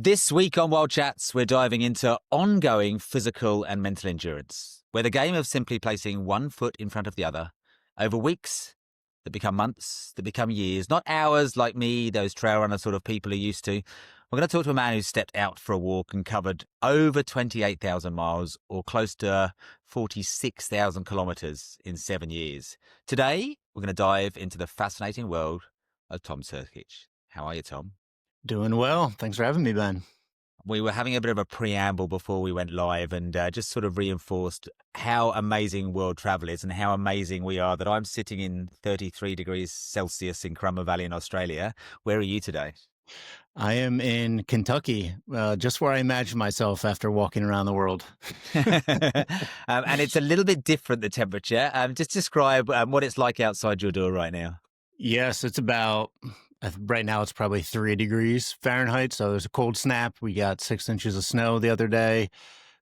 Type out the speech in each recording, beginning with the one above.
This week on Wild Chats, we're diving into ongoing physical and mental endurance, where the game of simply placing one foot in front of the other over weeks that become months, that become years, not hours like me, those trail runner sort of people are used to. We're going to talk to a man who stepped out for a walk and covered over 28,000 miles or close to 46,000 kilometers in 7 years. Today, we're going to dive into the fascinating world of Tom Turcich. How are you, Tom? Doing well. Thanks for having me, Ben. We were having a bit of a preamble before we went live and just sort of reinforced how amazing world travel is and how amazing we are that I'm sitting in 33 degrees Celsius in Currumbin Valley in Australia. Where are you today? I am in Kentucky, just where I imagine myself after walking around the world. And it's a little bit different, the temperature. Just describe what it's like outside your door right now. Yes, it's about, right now it's probably 3 degrees Fahrenheit. So there's a cold snap. We got 6 inches of snow the other day.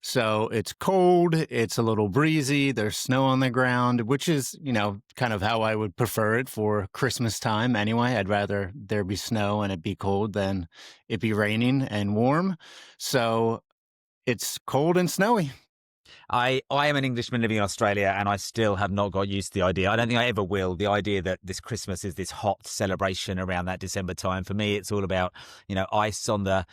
So it's cold. It's a little breezy. There's snow on the ground, which is, kind of how I would prefer it for Christmas time anyway. I'd rather there be snow and it be cold than it be raining and warm. So it's cold and snowy. I am an Englishman living in Australia, and I still have not got used to the idea. I don't think I ever will. The idea that this Christmas is this hot celebration around that December time. For me, it's all about, ice on the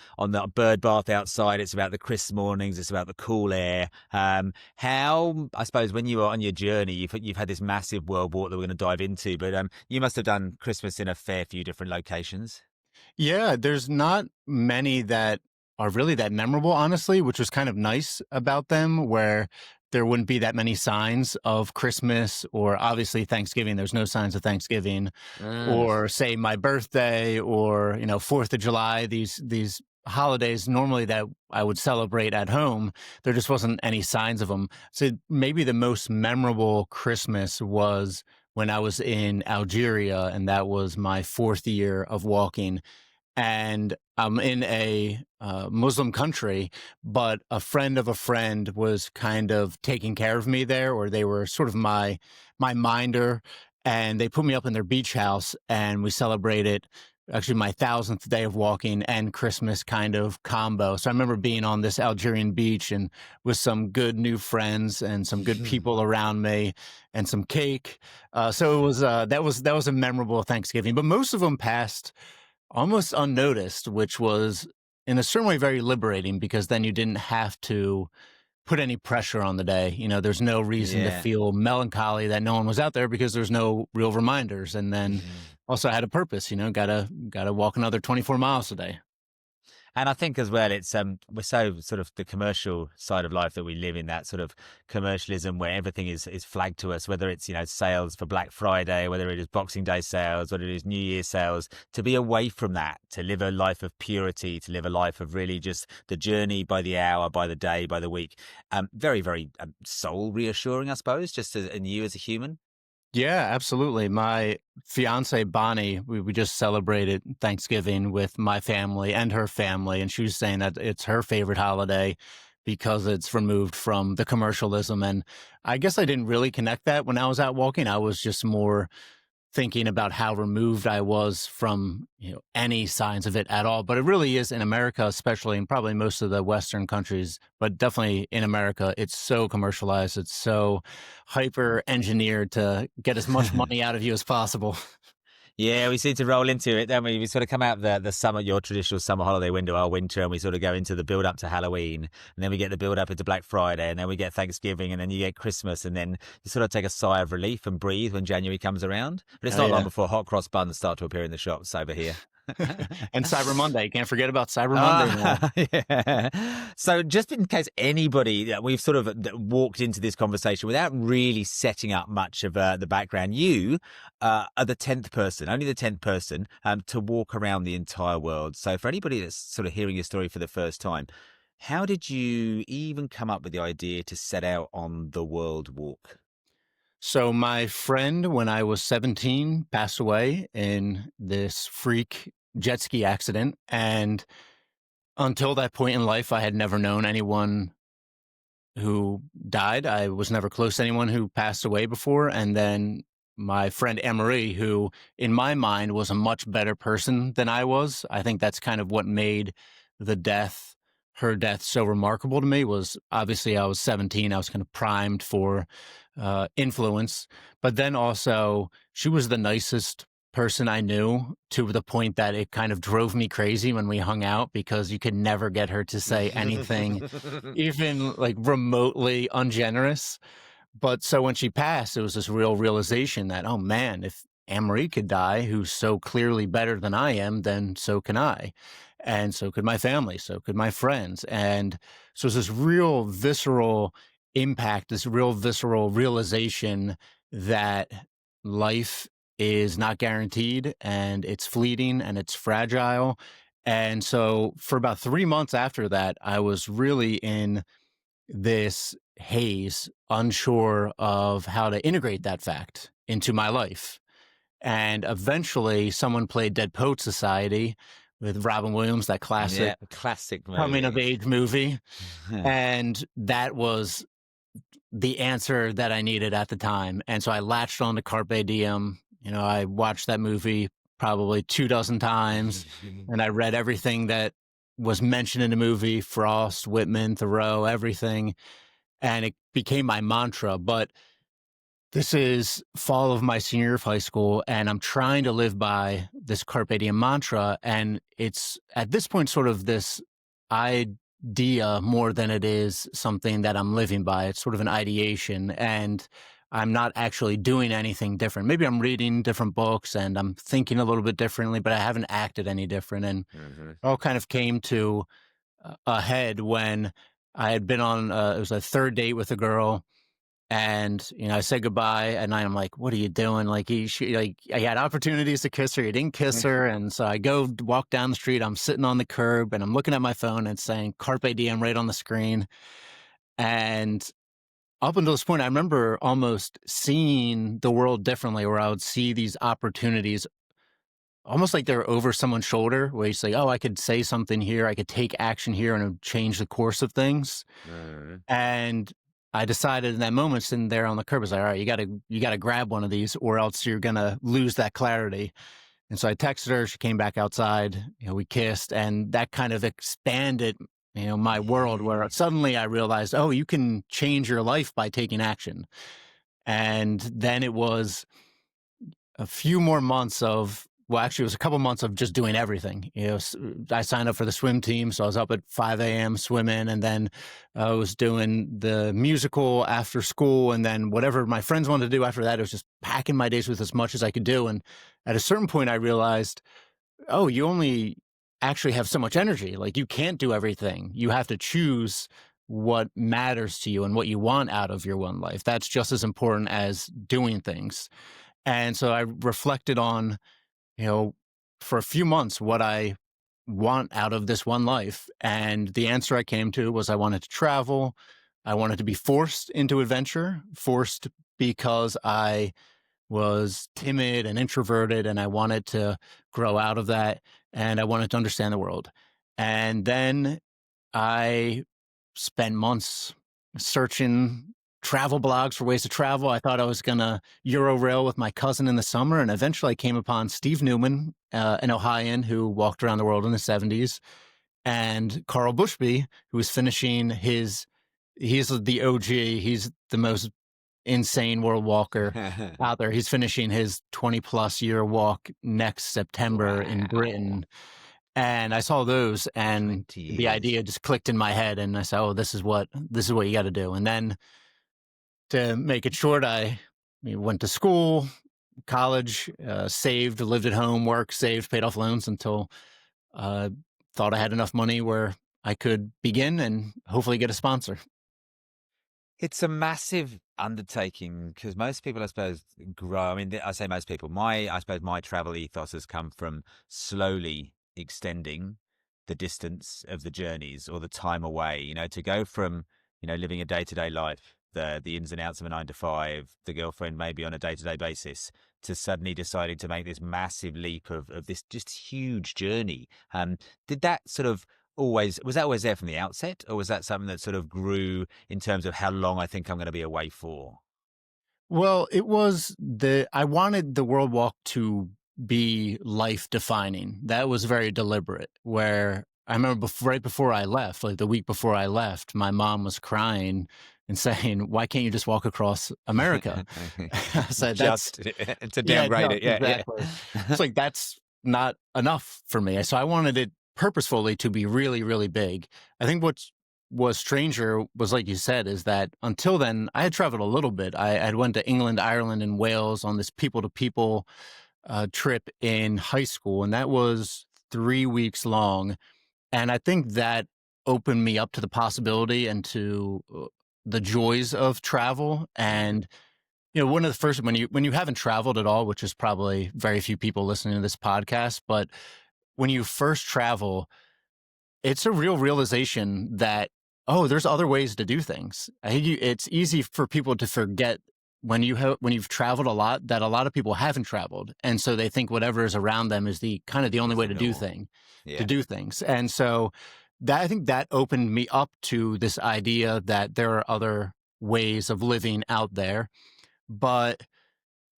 bird bath outside. It's about the crisp mornings. It's about the cool air. How, I suppose, when you were on your journey, you've had this massive world walk that we're going to dive into, but you must have done Christmas in a fair few different locations. Yeah, there's not many that are really that memorable, honestly, which was kind of nice about them, where there wouldn't be that many signs of Christmas or obviously Thanksgiving. There's no signs of Thanksgiving or say my birthday or, 4th of July, these holidays normally that I would celebrate at home. There just wasn't any signs of them. So maybe the most memorable Christmas was when I was in Algeria, and that was my 4th year of walking. And I'm in a Muslim country, but a friend of a friend was kind of taking care of me there, or they were sort of my minder, and they put me up in their beach house, and we celebrated actually my 1,000th day of walking and Christmas kind of combo. So I remember being on this Algerian beach and with some good new friends and some good people around me and some cake. So it was that was a memorable Thanksgiving, but most of them passed almost unnoticed, which was in a certain way very liberating because then you didn't have to put any pressure on the day. There's no reason to Yeah. feel melancholy that no one was out there because there's no real reminders. And then also I had a purpose, gotta walk another 24 miles a day. And I think as well, it's we're so sort of the commercial side of life that we live in, that sort of commercialism where everything is flagged to us, whether it's, sales for Black Friday, whether it is Boxing Day sales, whether it is New Year sales, to be away from that, to live a life of purity, to live a life of really just the journey by the hour, by the day, by the week. Very, very soul reassuring, I suppose, just in you as a human. Yeah, absolutely. My fiance, Bonnie, we just celebrated Thanksgiving with my family and her family. And she was saying that it's her favorite holiday because it's removed from the commercialism. And I guess I didn't really connect that when I was out walking. I was just more thinking about how removed I was from any signs of it at all. But it really is in America, especially, and probably most of the Western countries, but definitely in America, it's so commercialized. It's so hyper engineered to get as much money out of you as possible. Yeah, we seem to roll into it, don't we? We sort of come out the summer, your traditional summer holiday window, our winter, and we sort of go into the build up to Halloween, and then we get the build up into Black Friday, and then we get Thanksgiving, and then you get Christmas, and then you sort of take a sigh of relief and breathe when January comes around. But it's Oh, not long yeah. before hot cross buns start to appear in the shops over here. And Cyber Monday. Can't forget about Cyber Monday now. Yeah. So just in case anybody, we've sort of walked into this conversation without really setting up much of the background. You are the 10th person, only the 10th person to walk around the entire world. So for anybody that's sort of hearing your story for the first time, how did you even come up with the idea to set out on the world walk? So my friend, when I was 17, passed away in this freak jet ski accident. And until that point in life, I had never known anyone who died. I was never close to anyone who passed away before. And then my friend Emery, who in my mind was a much better person than I was. I think that's kind of what made the death, her death, so remarkable to me was obviously I was 17. I was kind of primed for influence, but then also she was the nicest person I knew, to the point that it kind of drove me crazy when we hung out, because you could never get her to say anything even like remotely ungenerous. But so when she passed, it was this real realization that, oh man, if Anne Marie could die, who's so clearly better than I am, then so can I. And so could my family, so could my friends. And so it's this real visceral impact, this real visceral realization that life is not guaranteed, and it's fleeting, and it's fragile. And so for about 3 months after that, I was really in this haze, unsure of how to integrate that fact into my life. And eventually, someone played Dead Poet Society with Robin Williams, that classic Yeah, classic coming of movie. age movie. And that was the answer that I needed at the time. And so I latched on to Carpe Diem. I watched that movie probably 24 times, and I read everything that was mentioned in the movie: Frost, Whitman, Thoreau, everything. And it became my mantra. But this is fall of my senior year of high school, and I'm trying to live by this Carpe Diem mantra. And it's at this point sort of this idea more than it is something that I'm living by. It's sort of an ideation, and I'm not actually doing anything different. Maybe I'm reading different books and I'm thinking a little bit differently, but I haven't acted any different. And it all kind of came to a head when I had been on, it was a third date with a girl, and I said goodbye, and I'm like, "What are you doing?" Like I had opportunities to kiss her, he didn't kiss her, and so I go walk down the street. I'm sitting on the curb, and I'm looking at my phone, and it's saying "Carpe Diem" right on the screen. And up until this point, I remember almost seeing the world differently, where I would see these opportunities almost like they're over someone's shoulder, where you say, "Oh, I could say something here, I could take action here, and it would change the course of things." And I decided in that moment, sitting there on the curb, I was like, all right, you gotta grab one of these, or else you're gonna lose that clarity. And so I texted her, she came back outside, we kissed, and that kind of expanded, my world, where suddenly I realized, oh, you can change your life by taking action. And then it was a few more months of, well, actually, it was a couple months of just doing everything. I signed up for the swim team, so I was up at 5 a.m. swimming, and then I was doing the musical after school, and then whatever my friends wanted to do after that. It was just packing my days with as much as I could do. And at a certain point, I realized, oh, you only actually have so much energy. Like, you can't do everything. You have to choose what matters to you and what you want out of your one life. That's just as important as doing things. And so I reflected on, you know, for a few months, what I want out of this one life. And the answer I came to was I wanted to travel. I wanted to be forced into adventure, forced because I was timid and introverted, and I wanted to grow out of that, and I wanted to understand the world. And then I spent months searching travel blogs for ways to travel. I thought I was going to Eurorail with my cousin in the summer, and eventually I came upon Steve Newman, an Ohioan who walked around the world in the 70s, and Carl Bushby, who was finishing he's the OG, he's the most insane world walker out there. He's finishing his 20 plus year walk next September in Britain. And I saw those, and 20 the years. idea just clicked in my head, and I said, "Oh, this is what you got to do." And then, to make it short, I went to school, college, saved, lived at home, worked, saved, paid off loans until uh, thought I had enough money where I could begin and hopefully get a sponsor. It's a massive undertaking because most people, I suppose, grow. I mean, I say most people. I suppose, my travel ethos has come from slowly extending the distance of the journeys or the time away. To go from living a day to day life, the ins and outs of a 9 to 5, the girlfriend maybe on a day to day basis, to suddenly deciding to make this massive leap of this just huge journey. Did that sort of was that always there from the outset, or was that something that sort of grew in terms of how long I think I'm going to be away for? Well, I wanted the World Walk to be life defining. That was very deliberate, where I remember right before I left, like the week before I left, my mom was crying and saying, "Why can't you just walk across America?" I said, "That's Just to yeah, downgrade just it. Yeah, exactly." yeah. It's like that's not enough for me. So I wanted it purposefully to be really, really big. I think what was stranger was, like you said, is that until then I had traveled a little bit. I had went to England, Ireland, and Wales on this people to people trip in high school, and that was 3 weeks long. And I think that opened me up to the possibility and to the joys of travel. Mm, And one of the first when you haven't traveled at all, which is probably very few people listening to this podcast, but when you first travel, it's a real realization that, oh, there's other ways to do things. I think it's easy for people to forget when when you've traveled a lot that a lot of people haven't traveled, and so they think whatever is around them is the kind of the only is way the norm. to Yeah. do things. And so that I think that opened me up to this idea that there are other ways of living out there. But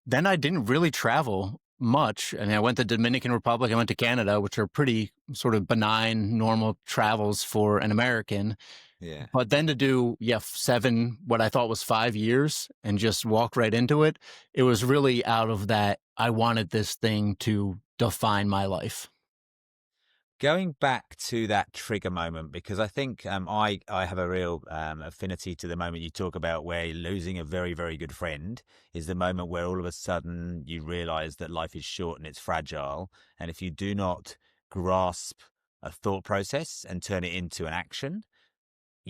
then I didn't really travel much. I mean, I went to Dominican Republic, I went to Canada, which are pretty sort of benign, normal travels for an American. Yeah. But then to do, yeah, what I thought was 5 years and just walk right into it, it was really out of that. I wanted this thing to define my life. Going back to that trigger moment, because I think I have a real affinity to the moment you talk about where losing a very, very good friend is the moment where all of a sudden you realize that life is short and it's fragile. And if you do not grasp a thought process and turn it into an action,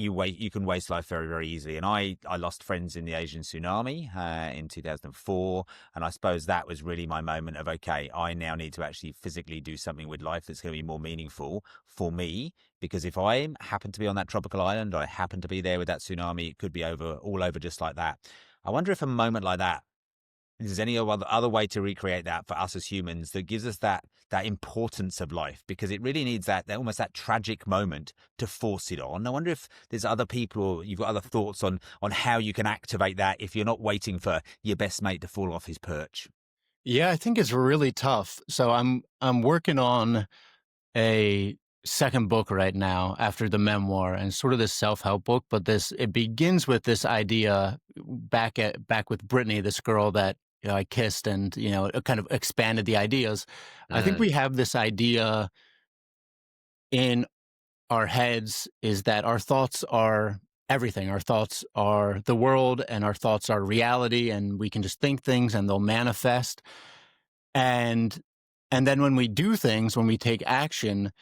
you can waste life very, very easily. And I lost friends in the Asian tsunami in 2004, and I suppose that was really my moment of, okay, I now need to actually physically do something with life that's going to be more meaningful for me, because if I happen to be on that tropical island, or I happen to be there with that tsunami, it could be over, all over, just like that. I wonder if a moment like that, is there any other way to recreate that for us as humans that gives us that importance of life? Because it really needs that almost that tragic moment to force it on. I wonder if there's other people, or you've got other thoughts on how you can activate that if you're not waiting for your best mate to fall off his perch. Yeah, I think it's really tough. So I'm working on a second book right now after the memoir, and sort of this self-help book, but this it begins with this idea back with Brittany, this girl that I kissed, and it kind of expanded the ideas. I think Mm. we have this idea in our heads is that our thoughts are everything. Our thoughts are the world, and our thoughts are reality, and we can just think things and they'll manifest. And then when we do things, when we take action,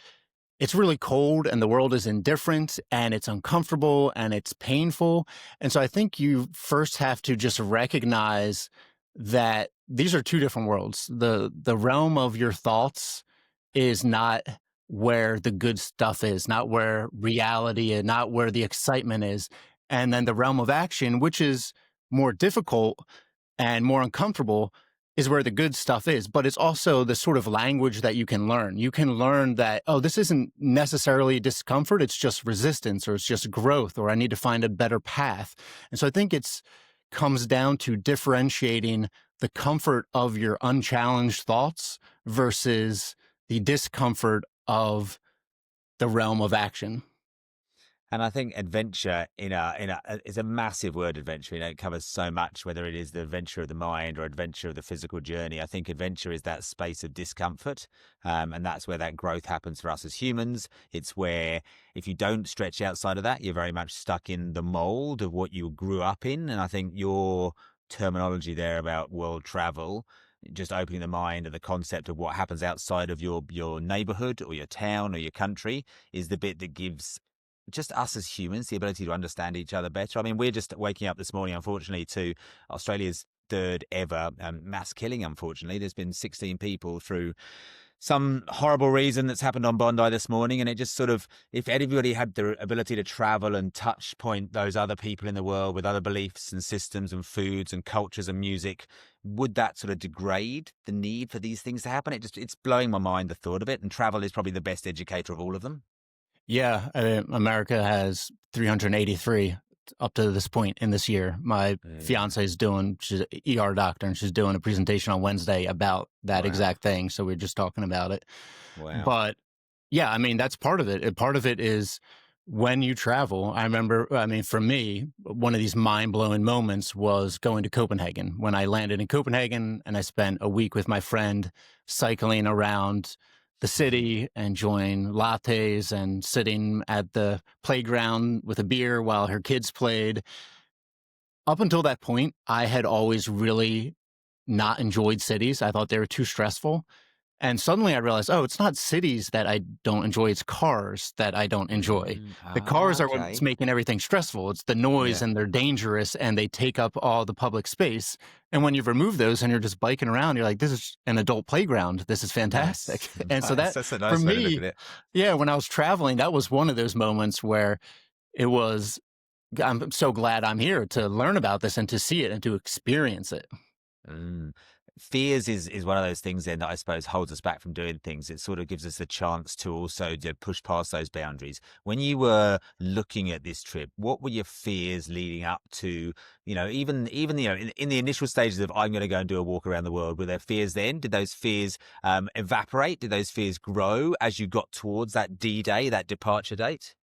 it's really cold and the world is indifferent and it's uncomfortable and it's painful. And so I think you first have to just recognize that these are two different worlds. The realm of your thoughts is not where the good stuff is, not where reality is, not where the excitement is. And then the realm of action, which is more difficult and more uncomfortable, is where the good stuff is. But it's also the sort of language that you can learn. You can learn that, oh, this isn't necessarily discomfort, it's just resistance, or it's just growth, or I need to find a better path. And so I think it's comes down to differentiating the comfort of your unchallenged thoughts versus the discomfort of the realm of action. And I think adventure is a massive word. Adventure, it covers so much. Whether it is the adventure of the mind or adventure of the physical journey, I think adventure is that space of discomfort, and that's where that growth happens for us as humans. It's where if you don't stretch outside of that, you're very much stuck in the mold of what you grew up in. And I think your terminology there about world travel, just opening the mind and the concept of what happens outside of your neighborhood or your town or your country, is the bit that gives just us as humans the ability to understand each other better. I mean, we're just waking up this morning, unfortunately, to Australia's third ever mass killing. Unfortunately, there's been 16 people through some horrible reason that's happened on Bondi this morning. And it just sort of, if everybody had the ability to travel and touch point those other people in the world with other beliefs and systems and foods and cultures and music, would that sort of degrade the need for these things to happen? It's blowing my mind, the thought of it. And travel is probably the best educator of all of them. Yeah, America has 383 up to this point in this year. My Yeah. fiance is she's an ER doctor, and she's doing a presentation on Wednesday about that Wow. exact thing. So we're just talking about it. Wow. But Yeah, I mean, that's part of it. Part of it is when you travel. I remember, I mean, for me, one of these mind blowing moments was going to Copenhagen. When I landed in Copenhagen and I spent a week with my friend cycling around the city, enjoying lattes and sitting at the playground with a beer while her kids played. Up until that point, I had always really not enjoyed cities. I thought they were too stressful. And suddenly I realized, oh, it's not cities that I don't enjoy, it's cars that I don't enjoy. The cars are what's Okay. making everything stressful. It's the noise Yeah. and they're dangerous and they take up all the public space. And when you remove those and you're just biking around, you're like, this is an adult playground. This is fantastic. Nice. And so Nice. that, That's a for nice way to look me, at it. yeah, when I was traveling, that was one of those moments where it was, I'm so glad I'm here to learn about this and to see it and to experience it. Mm. Fears is one of those things then that I suppose holds us back from doing things. It sort of gives us a chance to also push past those boundaries. When you were looking at this trip, what were your fears leading up to, even in the initial stages of I'm going to go and do a walk around the world, were there fears then? Did those fears evaporate? Did those fears grow as you got towards that D-Day, that departure date?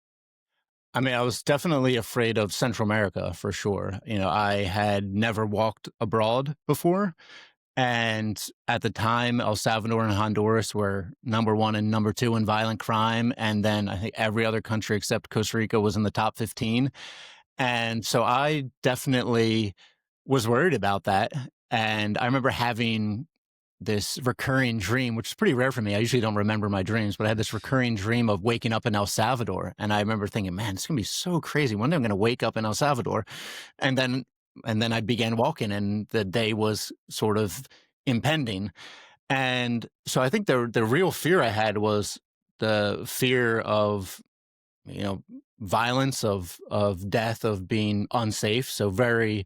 I mean, I was definitely afraid of Central America for sure. I had never walked abroad before. And at the time, El Salvador and Honduras were number one and number two in violent crime. And then I think every other country except Costa Rica was in the top 15. And so I definitely was worried about that. And I remember having this recurring dream, which is pretty rare for me. I usually don't remember my dreams, but I had this recurring dream of waking up in El Salvador. And I remember thinking, man, it's going to be so crazy. One day I'm going to wake up in El Salvador. And then, and then I began walking and the day was sort of impending. And so I think the real fear I had was the fear of, you know, violence, of death, of being unsafe. So very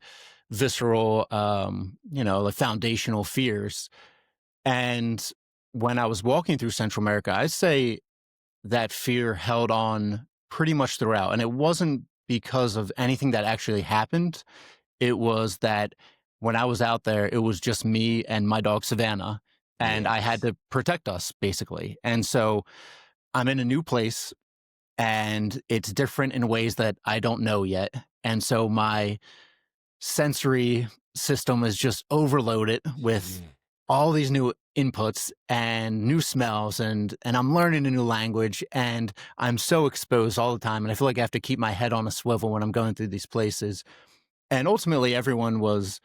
visceral, like foundational fears. And when I was walking through Central America, I'd say that fear held on pretty much throughout. And it wasn't because of anything that actually happened. It was that when I was out there, it was just me and my dog, Savannah, and I had Yes. to protect us basically. And so I'm in a new place and it's different in ways that I don't know yet. And so my sensory system is just overloaded with Yeah. all these new inputs and new smells and I'm learning a new language and I'm so exposed all the time and I feel like I have to keep my head on a swivel when I'm going through these places. And ultimately everyone was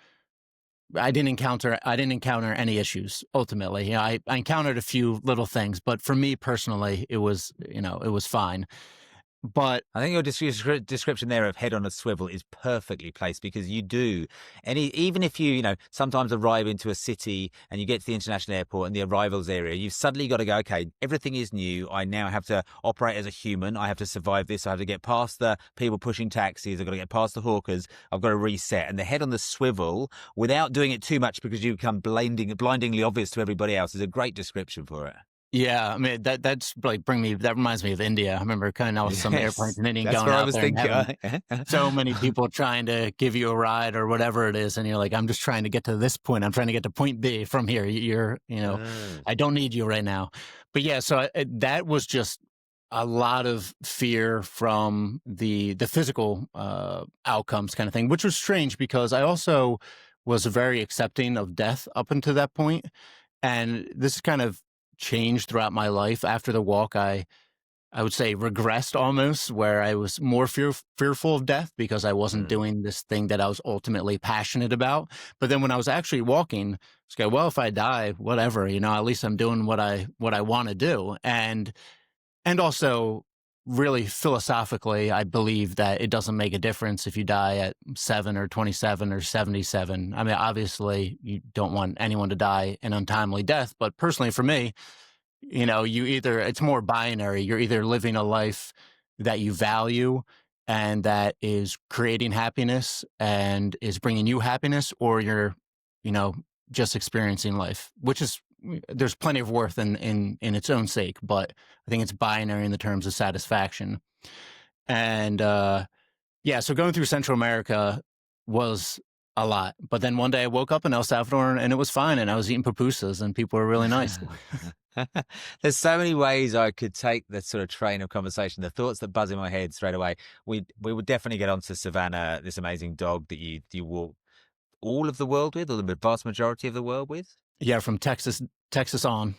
I didn't encounter any issues ultimately. I encountered a few little things, but for me personally it was fine. But I think your description there of head on a swivel is perfectly placed because you do even if you sometimes arrive into a city and you get to the international airport and the arrivals area, you've suddenly got to go, okay, everything is new. I now have to operate as a human. I have to survive this. I have to get past the people pushing taxis. I've got to get past the hawkers. I've got to reset. And the head on the swivel without doing it too much because you become blindingly obvious to everybody else is a great description for it. yeah, I mean that reminds me of India. I remember coming out with some airplanes Yes, in India and that's going what I out was there and thinking. having so many people trying to give you a ride or whatever it is. And you're like, I'm just trying to get to this point. I'm trying to get to point B from here. Mm, I don't need you right now. But yeah, so that was just a lot of fear from the physical outcomes kind of thing, which was strange because I also was very accepting of death up until that point. And this kind of changed throughout my life. After the walk, I would say regressed almost, where I was more fearful of death because I wasn't mm. doing this thing that I was ultimately passionate about. But then when I was actually walking, it's like, well, if I die, whatever, at least I'm doing what I want to do. And also really philosophically, I believe that it doesn't make a difference if you die at 7 or 27 or 77. I mean, obviously you don't want anyone to die an untimely death, but personally for me, it's more binary. You're either living a life that you value and that is creating happiness and is bringing you happiness, or you're, you know, just experiencing life, which is, there's plenty of worth in its own sake, but I think it's binary in the terms of satisfaction. And, yeah, so going through Central America was a lot. But then one day I woke up in El Salvador and it was fine, and I was eating pupusas and people were really nice. There's so many ways I could take the sort of train of conversation, the thoughts that buzz in my head straight away. We would definitely get onto Savannah, this amazing dog that you walk all of the world with, or the vast majority of the world with. Yeah, from Texas on.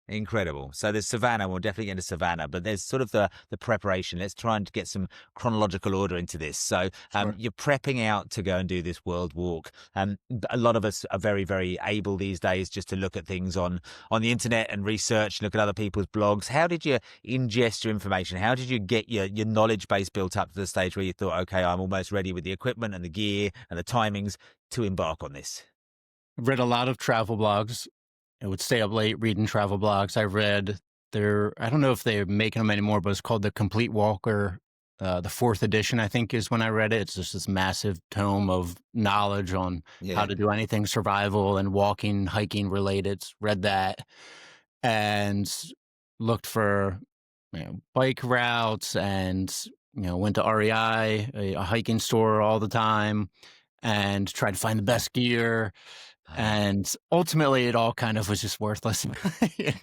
Incredible. So there's Savannah. We'll definitely get into Savannah, but there's sort of the preparation. Let's try and get some chronological order into this. So Sure. you're prepping out to go and do this world walk. A lot of us are very, very able these days just to look at things on the internet and research, look at other people's blogs. How did you ingest your information? How did you get your knowledge base built up to the stage where you thought, okay, I'm almost ready with the equipment and the gear and the timings to embark on this? I've read a lot of travel blogs. I would stay up late reading travel blogs. I read I don't know if they're making them anymore, but it's called The Complete Walker. The fourth edition, I think, is when I read it. It's just this massive tome of knowledge on how to do anything survival and walking, hiking related. Read that and looked for bike routes and went to REI, a hiking store all the time, and tried to find the best gear. And ultimately, it all kind of was just worthless. And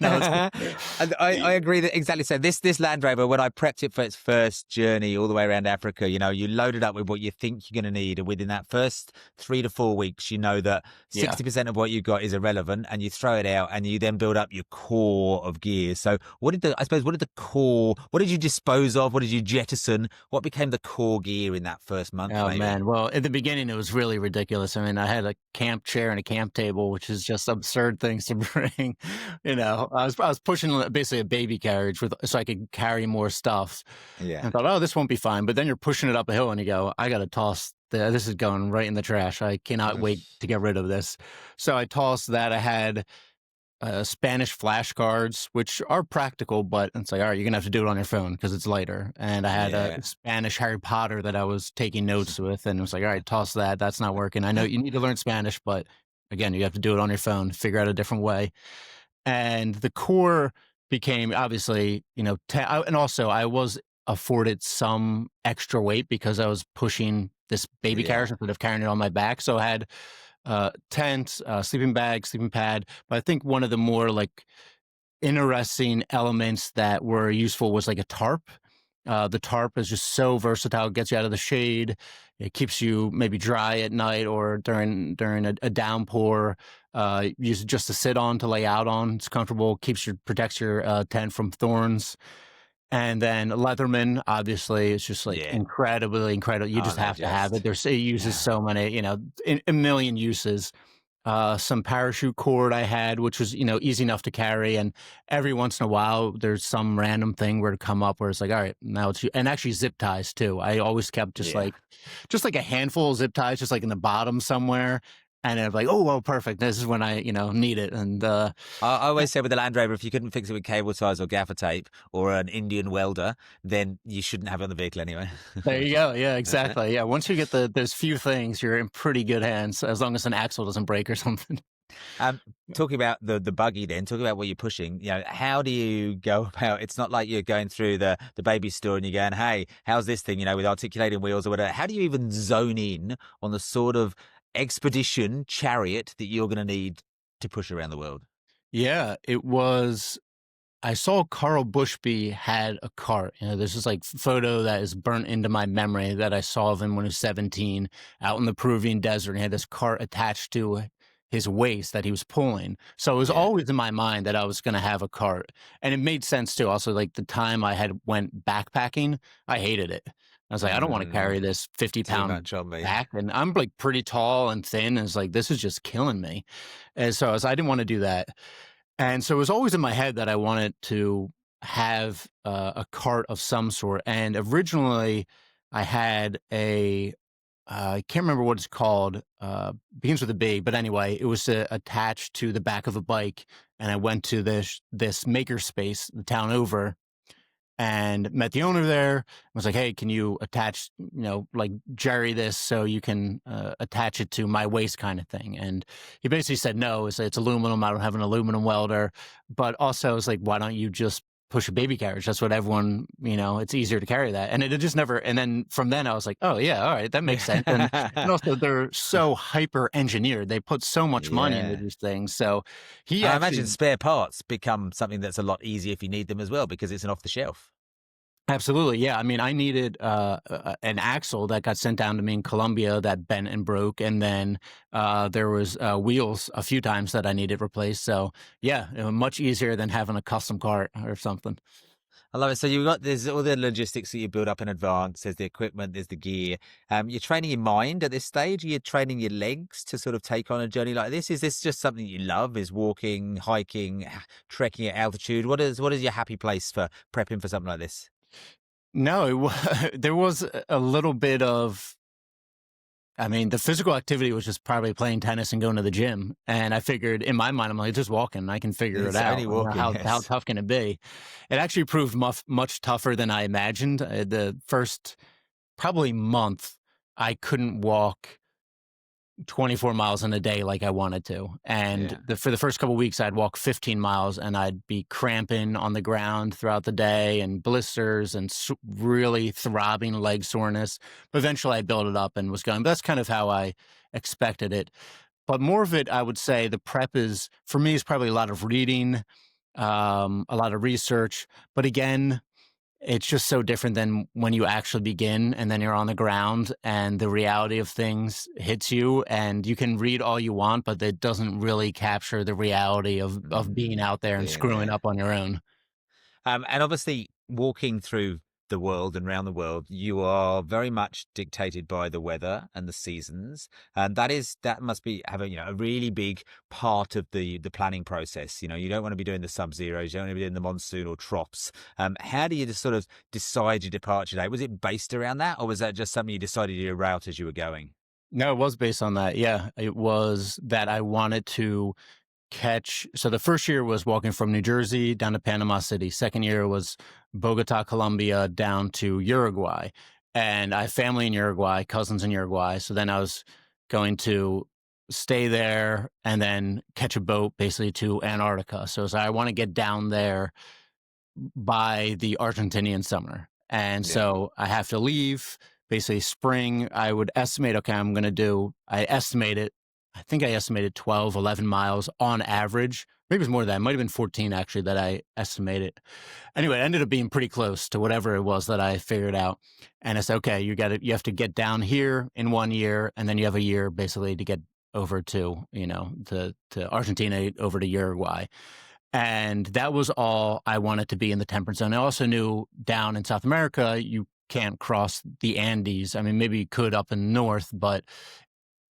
I agree that exactly. So this Land Rover, when I prepped it for its first journey all the way around Africa, you load it up with what you think you're going to need, and within that first 3 to 4 weeks, you know that 60% of what you got is irrelevant, and you throw it out, and you then build up your core of gear. So what did the core? What did you dispose of? What did you jettison? What became the core gear in that first month? Oh maybe? Man, well, at the beginning it was really ridiculous. I mean, I had a camp chair and a camp table, which is just absurd things to bring. I was pushing basically a baby carriage so I could carry more stuff. Yeah. And I thought, oh, this won't be fine. But then you're pushing it up a hill and you go, I got to toss this is going right in the trash. I cannot wait to get rid of this. So I tossed that. I had Spanish flashcards, which are practical, but it's like, all right, you're gonna have to do it on your phone because it's lighter. And I had a Spanish Harry Potter that I was taking notes with, and it was like, all right, toss that. That's not working. I know you need to learn Spanish, but again, you have to do it on your phone, figure out a different way. And the core became obviously, and also I was afforded some extra weight because I was pushing this baby carriage instead of carrying it on my back. So I had tent, sleeping bag, sleeping pad. But I think one of the more interesting elements that were useful was like a tarp. The tarp is just so versatile. It gets you out of the shade. It keeps you maybe dry at night or during a downpour. Use it just to sit on, to lay out on. It's comfortable. Protects your tent from thorns. And then Leatherman, obviously, is just incredibly incredible. You just have to have it. It uses so many, a million uses. Some parachute cord I had, which was, easy enough to carry. And every once in a while, there's some random thing where to come up where it's like, all right, now it's you. And actually zip ties too. I always kept just like a handful of zip ties, just like in the bottom somewhere. And I'm like, oh, well, perfect. This is when I, need it. And I always say with the Land Rover, if you couldn't fix it with cable ties or gaffer tape or an Indian welder, then you shouldn't have it on the vehicle anyway. There you go. Yeah, exactly. Yeah. Once you get those few things, you're in pretty good hands, as long as an axle doesn't break or something. Talking about the buggy then, talking about what you're pushing, how do you go about, it's not like you're going through the baby store and you're going, hey, how's this thing, with articulating wheels or whatever. How do you even zone in on the sort of expedition chariot that you're going to need to push around the world? Yeah, it was. I saw Carl Bushby had a cart. There's this photo that is burnt into my memory that I saw of him when he was 17 out in the Peruvian desert. He had this cart attached to his waist that he was pulling. So it was always in my mind that I was going to have a cart. And it made sense too. Also, the time I had went backpacking, I hated it. I was like, I don't want to carry this 50-pound back. And I'm pretty tall and thin. And it's like, this is just killing me. And so I didn't want to do that. And so it was always in my head that I wanted to have a cart of some sort. And originally I had I can't remember what it's called, begins with a B, but anyway, it was attached to the back of a bike. And I went to this maker space, the town over, and met the owner there. I was like, hey, can you attach, jerry this so you can attach it to my waist kind of thing? And he basically said, no, it's aluminum. I don't have an aluminum welder. But also I was like, why don't you just push a baby carriage. That's what everyone, it's easier to carry that. And it just never, and then from then I was like, oh yeah, all right, that makes sense. And also they're so hyper engineered. They put so much money into Yeah. these things. So he And I actually, imagine spare parts become something that's a lot easier if you need them as well, because it's an off the shelf. absolutely. Yeah. I mean, I needed an axle that got sent down to me in Colombia that bent and broke. And then there was wheels a few times that I needed replaced. So yeah, it was much easier than having a custom cart or something. I love it. So there's all the logistics that you build up in advance. There's the equipment, there's the gear. You're training your mind at this stage. You're training your legs to sort of take on a journey like this. Is this just something you love? Is walking, hiking, trekking at altitude? What is your happy place for prepping for something like this? No, there was a little bit of, I mean, the physical activity was just probably playing tennis and going to the gym. And I figured in my mind, I'm like, just walking, I can figure it It's out. only walking, How yes. tough can it be? It actually proved much tougher than I imagined. The first probably month, I couldn't walk 24 miles in a day like I wanted to. And Yeah. for the first couple of weeks, I'd walk 15 miles and I'd be cramping on the ground throughout the day and blisters and really throbbing leg soreness. But eventually I built it up and was going. But that's kind of how I expected it. But more of it, I would say the prep is, for me, is probably a lot of reading, a lot of research. But again, it's just so different than when you actually begin and then you're on the ground and the reality of things hits you, and you can read all you want, but it doesn't really capture the reality of being out there and Being screwing there. up on your own. And obviously, walking through the world and around the world, you are very much dictated by the weather and the seasons, and that must be having a really big part of the planning process. You don't want to be doing the sub-zeros, you don't want to be doing the monsoon or troughs. How do you just sort of decide your departure date? Was it based around that, or was that just something you decided your route as you were going? No, it was based on that. Yeah, it was that I wanted to catch. So the first year was walking from New Jersey down to Panama City. Second year was Bogota, Colombia, down to Uruguay. And I have family in Uruguay, cousins in Uruguay. So then I was going to stay there and then catch a boat basically to Antarctica. So I want to get down there by the Argentinian summer. And Yeah. so I have to leave basically spring. I would estimate, okay, I think I estimated 12, 11 miles on average. Maybe it was more than that. It might have been 14 actually that I estimated. Anyway, it ended up being pretty close to whatever it was that I figured out. And it's okay, you have to get down here in 1 year, and then you have a year basically to get over to, to Argentina, over to Uruguay. And that was all I wanted to be in the temperate zone. I also knew down in South America, you can't cross the Andes. I mean, maybe you could up in the north, but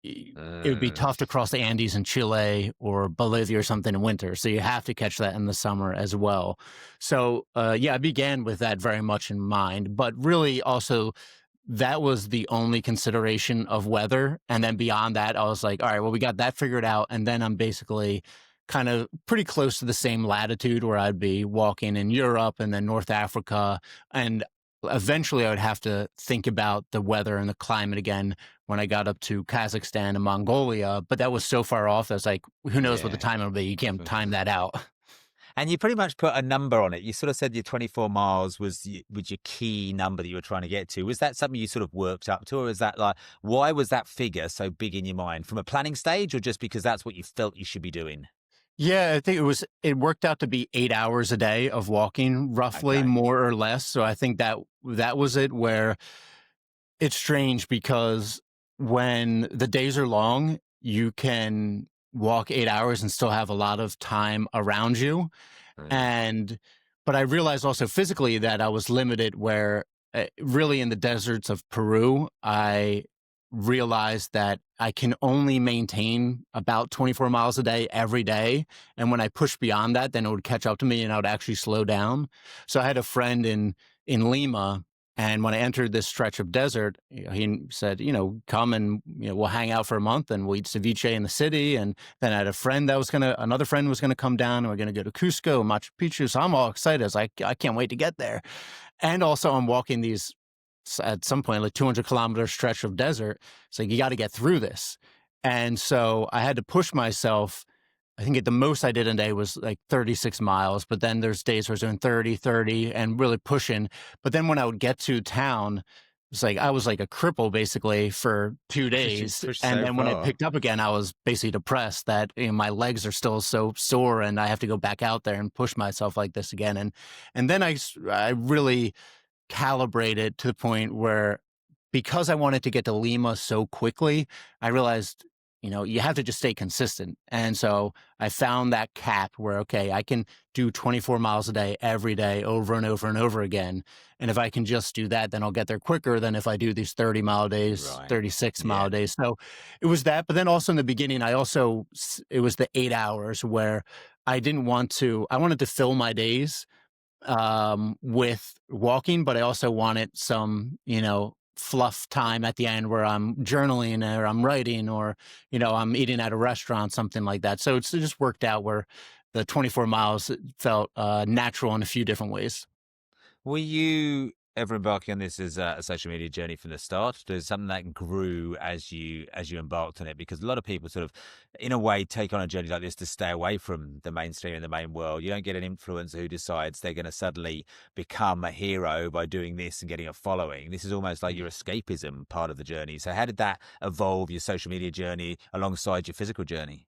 it would be Uh, tough to cross the Andes in Chile or Bolivia or something in winter. So you have to catch that in the summer as well. So, yeah, I began with that very much in mind, but really also that was the only consideration of weather. And then beyond that, I was like, all right, well, we got that figured out. And then I'm basically kind of pretty close to the same latitude where I'd be walking in Europe and then North Africa. And eventually I would have to think about the weather and the climate again when I got up to Kazakhstan and Mongolia. But that was so far off. I was like, who knows what the yeah. time will be? You can't time that out. And you pretty much put a number on it. You sort of said your 24 miles was your key number that you were trying to get to. Was that something you sort of worked up to, or is that why was that figure so big in your mind from a planning stage, or just because that's what you felt you should be doing? Yeah, I think it worked out to be 8 hours a day of walking, roughly, Okay. more or less. So I think that was it, where it's strange because when the days are long, you can walk 8 hours and still have a lot of time around you. Mm. And, but I realized also physically that I was limited, where really in the deserts of Peru, I realized that I can only maintain about 24 miles a day every day. And when I pushed beyond that, then it would catch up to me and I would actually slow down. So I had a friend in Lima. And when I entered this stretch of desert, he said, come and we'll hang out for a month and we'll eat ceviche in the city. And then I had another friend was gonna come down, and we're gonna go to Cusco, Machu Picchu. So I'm all excited. I was like, I can't wait to get there. And also I'm walking these, at some point, like 200-kilometer stretch of desert. It's like, you got to get through this. And so I had to push myself I think at the most I did a day was like 36 miles, but then there's days where I was doing 30 and really pushing. But then when I would get to town, it's like I was like a cripple basically for 2 days. Push And so then when I far. picked up again, I was basically depressed that my legs are still so sore and I have to go back out there and push myself like this again. And then I really calibrated to the point where, because I wanted to get to Lima so quickly, I realized, you have to just stay consistent. And so I found that cap where, okay, I can do 24 miles a day every day over and over and over again. And if I can just do that, then I'll get there quicker than if I do these 30-mile days, Right. 36-mile Yeah. days. So it was that. But then also in the beginning, it was the 8 hours where I wanted to fill my days with walking, but I also wanted some, fluff time at the end where I'm journaling or I'm writing or, I'm eating at a restaurant, something like that. So it's just worked out where the 24 miles felt natural in a few different ways. Were you ever embarking on this as a social media journey from the start? There's something that grew as you embarked on it, because a lot of people sort of, in a way, take on a journey like this to stay away from the mainstream and the main world. You don't get an influencer who decides they're going to suddenly become a hero by doing this and getting a following. This is almost like your escapism part of the journey. So how did that evolve your social media journey alongside your physical journey?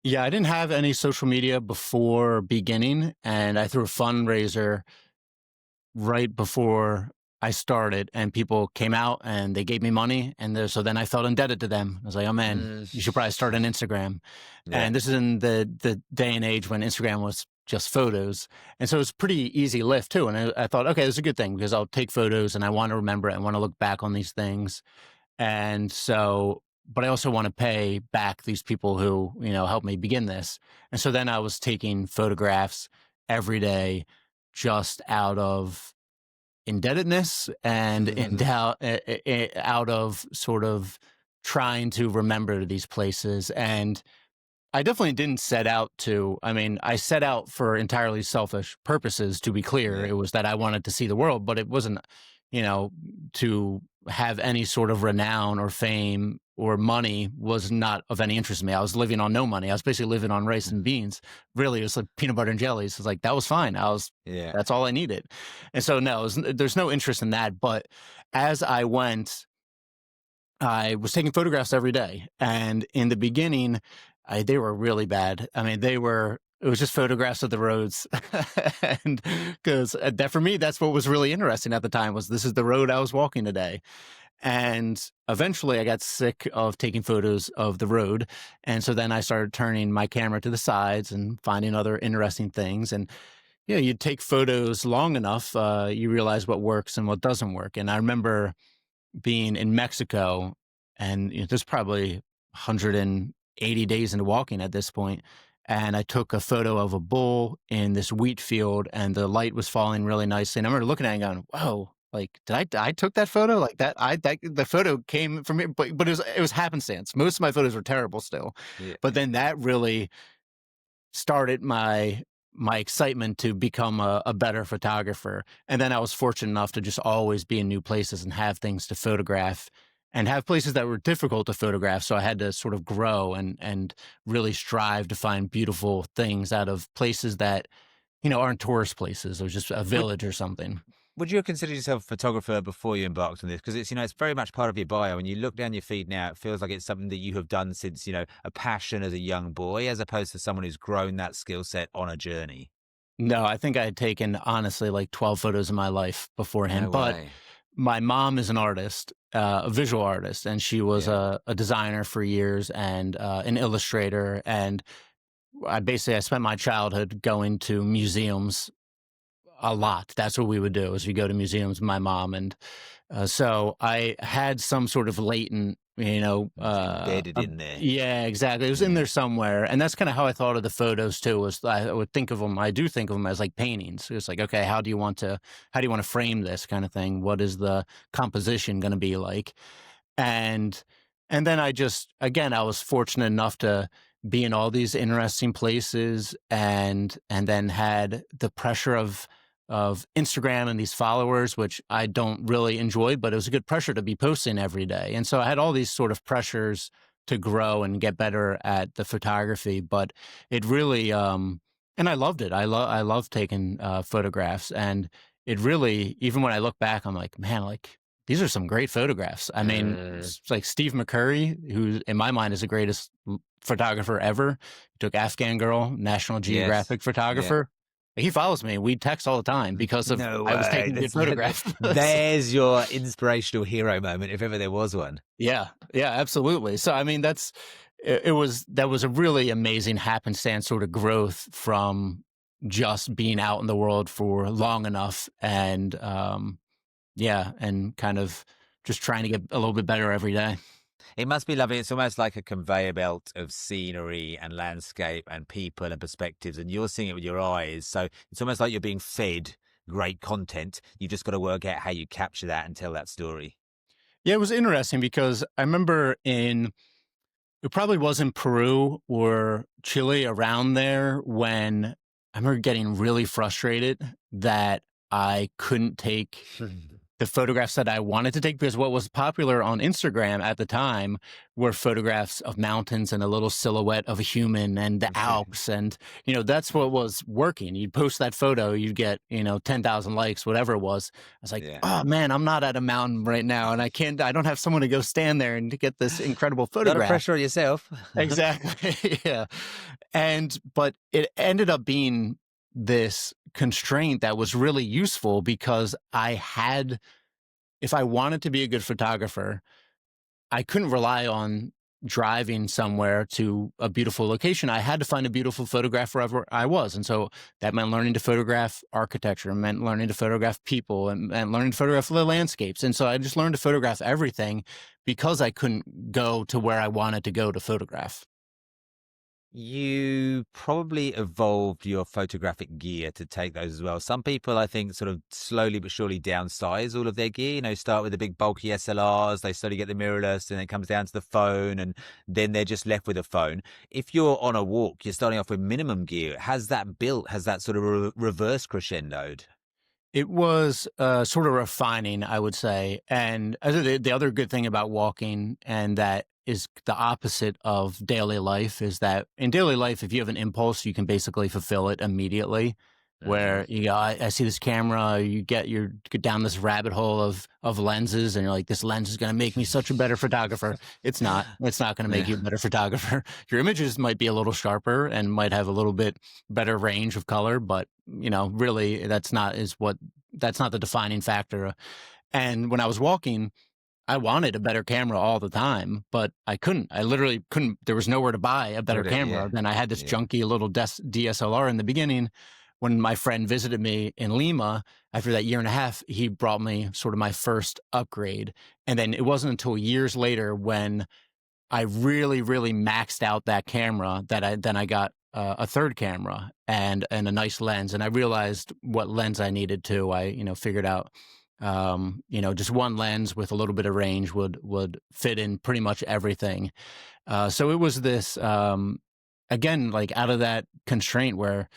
Yeah, I didn't have any social media before beginning, and I threw a fundraiser right before I started, and people came out and they gave me money, and so then I felt indebted to them. I was like, "Oh man, Mm. you should probably start an Instagram." Yeah. And this is in the day and age when Instagram was just photos, and so it's pretty easy lift too. And I thought, okay, this is a good thing because I'll take photos and I want to remember it. I want to look back on these things, and so. But I also want to pay back these people who helped me begin this. And so then I was taking photographs every day, just out of indebtedness and out of sort of trying to remember these places. And I definitely didn't set out to, I mean, I set out for entirely selfish purposes, to be clear. Yeah. It was that I wanted to see the world, but it wasn't, to have any sort of renown or fame or money was not of any interest to me. I was living on no money. I was basically living on rice and beans. Really, it was like peanut butter and jellies. It's like, that was fine. Yeah. That's all I needed. And so, no, there's no interest in that. But as I went, I was taking photographs every day. And in the beginning, they were really bad. I mean, it was just photographs of the roads. And because that for me, that's what was really interesting at the time was this is the road I was walking today. And eventually I got sick of taking photos of the road. And so then I started turning my camera to the sides and finding other interesting things. And you take photos long enough, you realize what works and what doesn't work. And I remember being in Mexico, and there's probably 180 days into walking at this point, and I took a photo of a bull in this wheat field, and the light was falling really nicely. And I remember looking at it and going, "Whoa! Like, I took that photo like that? The photo came from me, but it was happenstance. Most of my photos were terrible still, Yeah. but then that really started my excitement to become a better photographer. And then I was fortunate enough to just always be in new places and have things to photograph and have places that were difficult to photograph. So I had to sort of grow and really strive to find beautiful things out of places that, aren't tourist places or just a Would village or something. Would you have considered yourself a photographer before you embarked on this? Because it's very much part of your bio. When you look down your feed now, it feels like it's something that you have done since, a passion as a young boy, as opposed to someone who's grown that skill set on a journey. No, I think I had taken honestly like 12 photos in my life beforehand. No But way. my mom is an artist, a visual artist, and she was Yeah. a designer for years and an illustrator. And I spent my childhood going to museums a lot. That's what we would do is we go to museums with my mom. And so I had some sort of latent, It's embedded in there. yeah, exactly. It was in Yeah. there somewhere. And that's kind of how I thought of the photos too, was I do think of them as like paintings. It's like, okay, how do you want to frame this kind of thing? What is the composition going to be like? And then I was fortunate enough to be in all these interesting places and then had the pressure of Instagram and these followers, which I don't really enjoy, but it was a good pressure to be posting every day. And so I had all these sort of pressures to grow and get better at the photography. But it really, and I loved it. I love taking photographs, and it really, even when I look back, I'm like, man, like these are some great photographs. I mean, it's like Steve McCurry, who in my mind is the greatest photographer ever. He took Afghan Girl, National Yes. Geographic Yeah. photographer. He follows me. We text all the time because of No I was way. taking good photographs. There's your inspirational hero moment, if ever there was one. Yeah, yeah, absolutely. So I mean, that was a really amazing happenstance sort of growth from just being out in the world for long enough, and yeah, and kind of just trying to get a little bit better every day. It must be lovely. It's almost like a conveyor belt of scenery and landscape and people and perspectives, and you're seeing it with your eyes. So it's almost like you're being fed great content. You just got to work out how you capture that and tell that story. Yeah, it was interesting because I remember it probably was in Peru or Chile around there when I remember getting really frustrated that I couldn't take the photographs that I wanted to take, because what was popular on Instagram at the time were photographs of mountains and a little silhouette of a human and the Alps. And, that's what was working. You'd post that photo, you'd get, 10,000 likes, whatever it was. I was like, Yeah. oh man, I'm not at a mountain right now. And I don't have someone to go stand there and to get this incredible A lot of photograph. pressure on yourself. Exactly. Yeah. But it ended up being this constraint that was really useful because if I wanted to be a good photographer, I couldn't rely on driving somewhere to a beautiful location. I had to find a beautiful photograph wherever I was. And so that meant learning to photograph architecture, it meant learning to photograph people, and learning to photograph the landscapes. And so I just learned to photograph everything because I couldn't go to where I wanted to go to photograph. You probably evolved your photographic gear to take those as well. Some people, I think, sort of slowly but surely downsize all of their gear. Start with the big bulky SLRs, they slowly get the mirrorless, and it comes down to the phone, and then they're just left with a phone. If you're on a walk, you're starting off with minimum gear. Has that sort of reverse crescendoed? It was sort of refining, I would say. And the other good thing about walking, and that is the opposite of daily life, is that in daily life, if you have an impulse, you can basically fulfill it immediately. Where I see this camera, you're down this rabbit hole of lenses, and you're like, this lens is going to make me such a better photographer. It's not. It's not going to make you a better photographer. Your images might be a little sharper and might have a little bit better range of color, but really, that's not the defining factor. And when I was walking, I wanted a better camera all the time, but I couldn't. I literally couldn't. There was nowhere to buy a better camera. Then I had this junky little DSLR in the beginning. When my friend visited me in Lima after that year and a half, he brought me sort of my first upgrade. And then it wasn't until years later when I really, really maxed out that camera that I got a third camera and a nice lens. And I realized what lens I needed too. I, figured out, just one lens with a little bit of range would fit in pretty much everything. So it was this, again, like out of that constraint where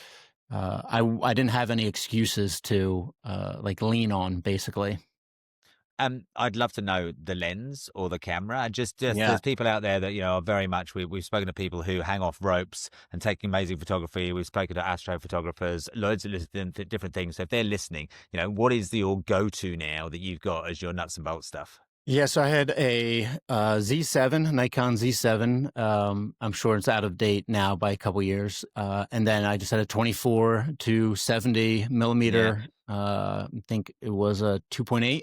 I didn't have any excuses to like lean on, basically. I'd love to know the lens or the camera. Just Yeah. there's people out there that are very much. We've spoken to people who hang off ropes and take amazing photography. We've spoken to astrophotographers, loads of different things. So if they're listening, what is your go-to now that you've got as your nuts and bolts stuff? Yeah, so I had a Z7, Nikon Z7. I'm sure it's out of date now by a couple years. And then I just had a 24 to 70 millimeter. I think it was a 2.8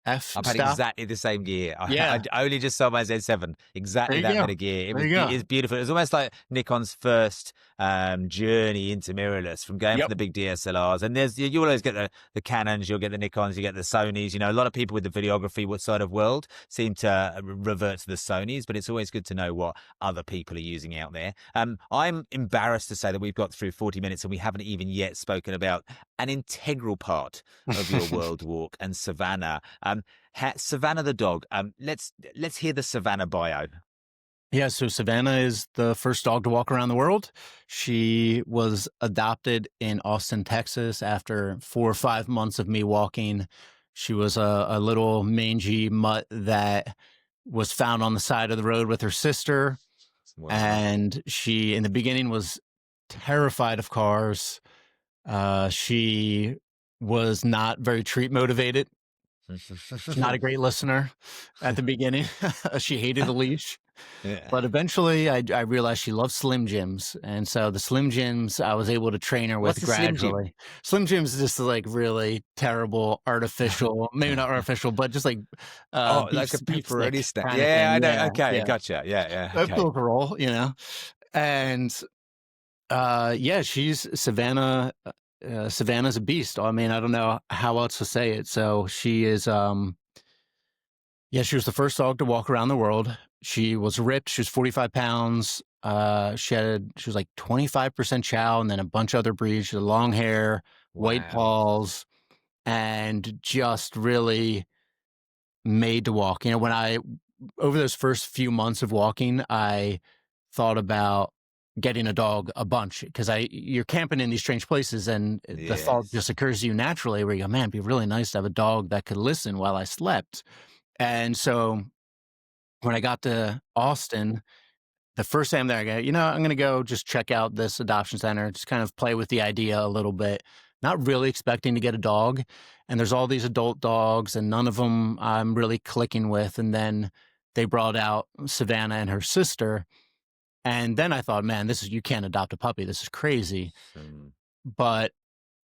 f I've had stop. exactly the same gear. Yeah. I only just sold my Z7. Exactly that bit of gear. It's beautiful. It was almost like Nikon's first journey into mirrorless, from going from the big DSLRs. And you always get the Canons, you'll get the Nikons, you get the Sonys. A lot of people with the videography side of world seem to revert to the Sonys, but it's always good to know what other people are using out there. I'm embarrassed to say that we've got through 40 minutes and we haven't even yet spoken about an integral part of your world walk and Savannah. Savannah the dog. Let's hear the Savannah bio. Yeah, so Savannah is the first dog to walk around the world. She was adopted in Austin, Texas after 4 or 5 months of me walking. She was a little mangy mutt that was found on the side of the road with her sister. Wow. And she, in the beginning, was terrified of cars. She was not very treat motivated. Not a great listener at the beginning. She hated the leash. Yeah. But eventually I realized she loved Slim Jims. And so the Slim Jims I was able to train her What's with a Slim Jim? gradually. Slim Jims is just like really terrible, artificial, maybe not artificial, but just like Oh, beef like a beef stick pepperoni snack. kind of Yeah, thing. I know. Yeah, Okay, yeah. gotcha. Yeah, A okay. poke roll, And yeah, she's Savannah. Savannah's a beast. I mean, I don't know how else to say it. So she is yeah, she was the first dog to walk around the world. She was ripped. She was 45 pounds. She was like 25% chow and then a bunch of other breeds. She had long hair, white Wow. paws, and just really made to walk. Over those first few months of walking, I thought about getting a dog a bunch because you're camping in these strange places and the thought Yes. just occurs to you naturally where you go, man, it'd be really nice to have a dog that could listen while I slept. And so when I got to Austin, the first time there, I go, I'm going to go just check out this adoption center, just kind of play with the idea a little bit, not really expecting to get a dog. And there's all these adult dogs, and none of them I'm really clicking with. And then they brought out Savannah and her sister. And then I thought, man, you can't adopt a puppy. This is crazy. Hmm. But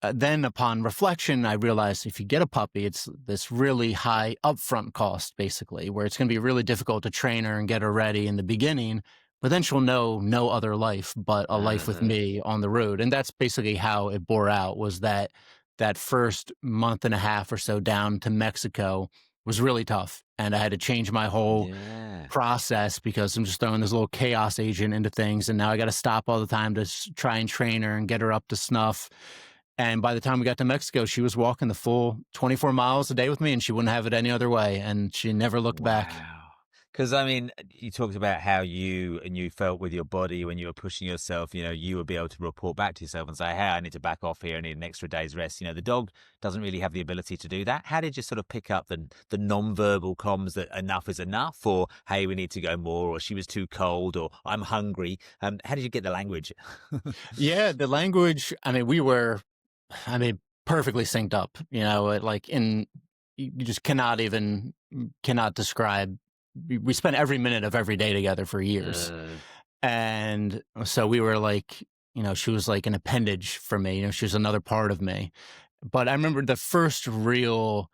then upon reflection, I realized if you get a puppy, it's this really high upfront cost, basically, where it's going to be really difficult to train her and get her ready in the beginning, but then she'll know no other life but a life with Uh-huh. me on the road. And that's basically how it bore out, was that first month and a half or so down to Mexico was really tough. And I had to change my whole Yeah. process because I'm just throwing this little chaos agent into things. And now I got to stop all the time to try and train her and get her up to snuff. And by the time we got to Mexico, she was walking the full 24 miles a day with me, and she wouldn't have it any other way. And she never looked back. Wow. Because I mean, you talked about how you felt with your body when you were pushing yourself. You would be able to report back to yourself and say, "Hey, I need to back off here. I need an extra day's rest." The dog doesn't really have the ability to do that. How did you sort of pick up the non-verbal comms that enough is enough, or hey, we need to go more, or she was too cold, or I'm hungry? How did you get the language? Yeah, the language. I mean, perfectly synced up. You just cannot describe. We spent every minute of every day together for years, Uh, and so we were like, she was like an appendage for me. She was another part of me. But I remember the first real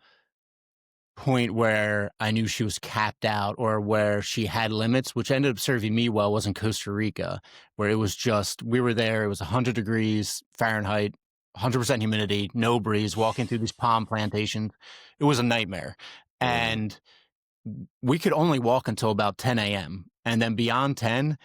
point where I knew she was capped out or where she had limits, which ended up serving me well, was in Costa Rica, where it was just, we were there, it was 100 degrees Fahrenheit, 100% humidity, no breeze, walking through these palm plantations. It was a nightmare. uh, And we could only walk until about 10 a.m. And then beyond 10,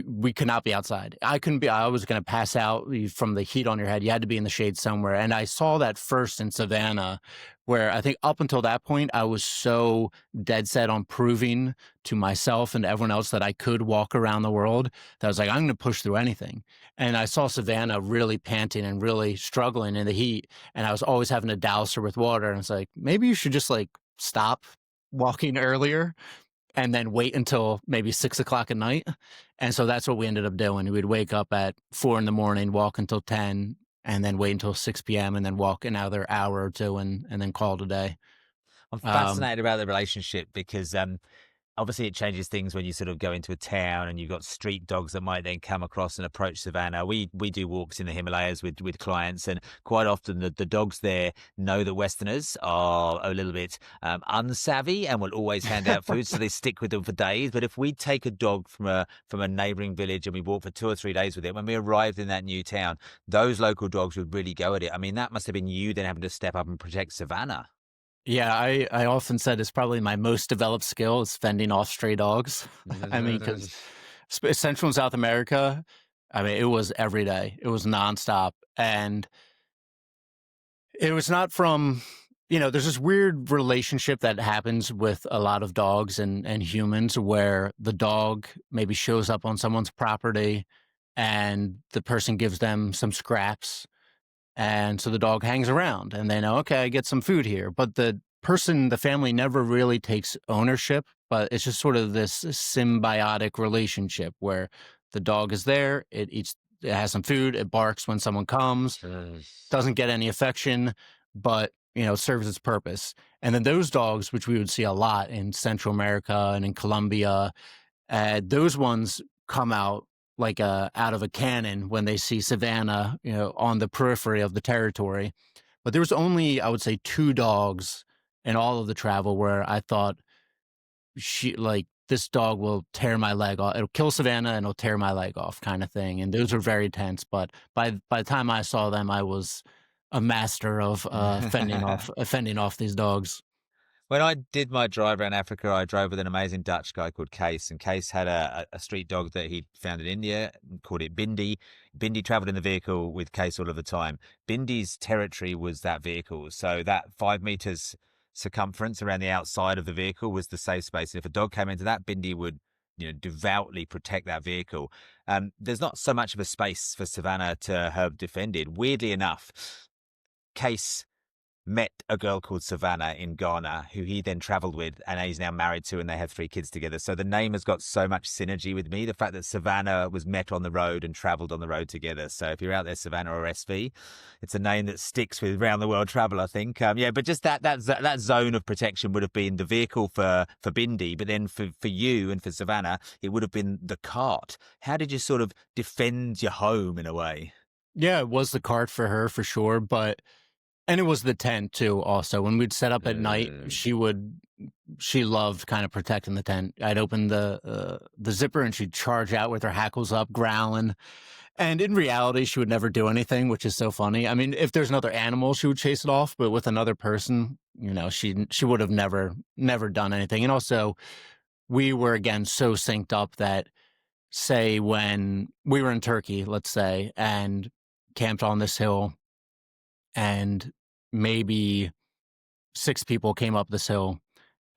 we could not be outside. I was going to pass out from the heat on your head. You had to be in the shade somewhere. And I saw that first in Savannah, where I think up until that point, I was so dead set on proving to myself and everyone else that I could walk around the world that I was like, I'm going to push through anything. And I saw Savannah really panting and really struggling in the heat. And I was always having to douse her with water. And it's like, maybe you should just like stop walking earlier and then wait until maybe 6 o'clock at night. And so that's what we ended up doing. We'd wake up at 4 in the morning, walk until 10, and then wait until 6 p.m. and then walk another hour or two and then call it a day. I'm Um, fascinated about the relationship because obviously it changes things when you sort of go into a town and you've got street dogs that might then come across and approach Savannah. We do walks in the Himalayas with clients, and quite often the dogs there know that Westerners are a little bit unsavvy and will always hand out food, so they stick with them for days. But if we take a dog from a neighboring village and we walk for 2 or 3 days with it, when we arrived in that new town, those local dogs would really go at it. I mean, that must have been you then having to step up and protect Savannah. yeah, I often said it's probably my most developed skill is fending off stray dogs. I mean, because Central and South America, I mean, it was every day. It was nonstop. And it was not from, there's this weird relationship that happens with a lot of dogs and humans where the dog maybe shows up on someone's property and the person gives them some scraps. And so the dog hangs around and they know, okay, I get some food here. But the family never really takes ownership but it's just sort of this symbiotic relationship where the dog is there, it eats, it has some food, it barks when someone comes, doesn't get any affection, but serves its purpose. And then those dogs, which we would see a lot in Central America and in Colombia, those ones come out like out of a cannon when they see Savannah, on the periphery of the territory. But there was only, I would say, 2 dogs in all of the travel where I thought this dog will tear my leg off. It'll kill Savannah and it'll tear my leg off, kind of thing. And those were very tense. But by the time I saw them, I was a master of fending off these dogs. When I did my drive around Africa, I drove with an amazing Dutch guy called Case, and Case had a street dog that he'd found in India, called it Bindi. Bindi traveled in the vehicle with Case all of the time. Bindi's territory was that vehicle, so that 5 meters circumference around the outside of the vehicle was the safe space. And if a dog came into that, Bindi would devoutly protect that vehicle. There's not so much of a space for Savannah to have defended. Weirdly enough, Case met a girl called Savannah in Ghana, who he then traveled with, and he's now married to, and they have 3 kids together. So the name has got so much synergy with me. The fact that Savannah was met on the road and traveled on the road together. So if you're out there, Savannah or SV, it's a name that sticks with round the world travel, I think. But just that zone of protection would have been the vehicle for Bindi, but then for you and for Savannah, it would have been the cart. How did you sort of defend your home in a way? Yeah, it was the cart for her for sure, and it was the tent too. Also, when we'd set up at night, she loved kind of protecting the tent. I'd open the zipper and she'd charge out with her hackles up, growling. And in reality, she would never do anything, which is so funny. I mean, if there's another animal, she would chase it off, but with another person, she would have never done anything. And also, we were again so synced up that, say, when we were in Turkey, let's say, and camped on this hill, and maybe 6 people came up this hill,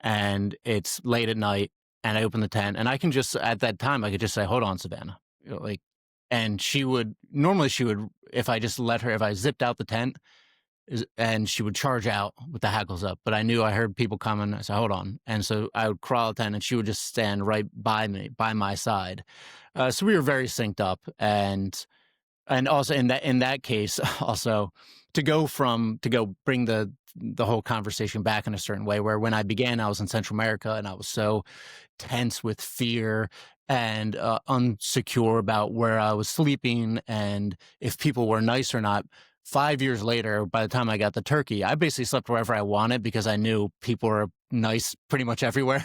and it's late at night, and I open the tent, and I can just, at that time, I could just say, "Hold on, Savannah." And she would, if I just if I zipped out the tent, and she would charge out with the hackles up. But I knew I heard people coming. I said, "Hold on." And so I would crawl out the tent, and she would just stand right by me, by my side. So we were very synced up. And also in that case, also to go bring the whole conversation back in a certain way, where when I began, I was in Central America and I was so tense with fear and unsecure about where I was sleeping and if people were nice or not. 5 years later, by the time I got to Turkey, I basically slept wherever I wanted because I knew people were nice pretty much everywhere.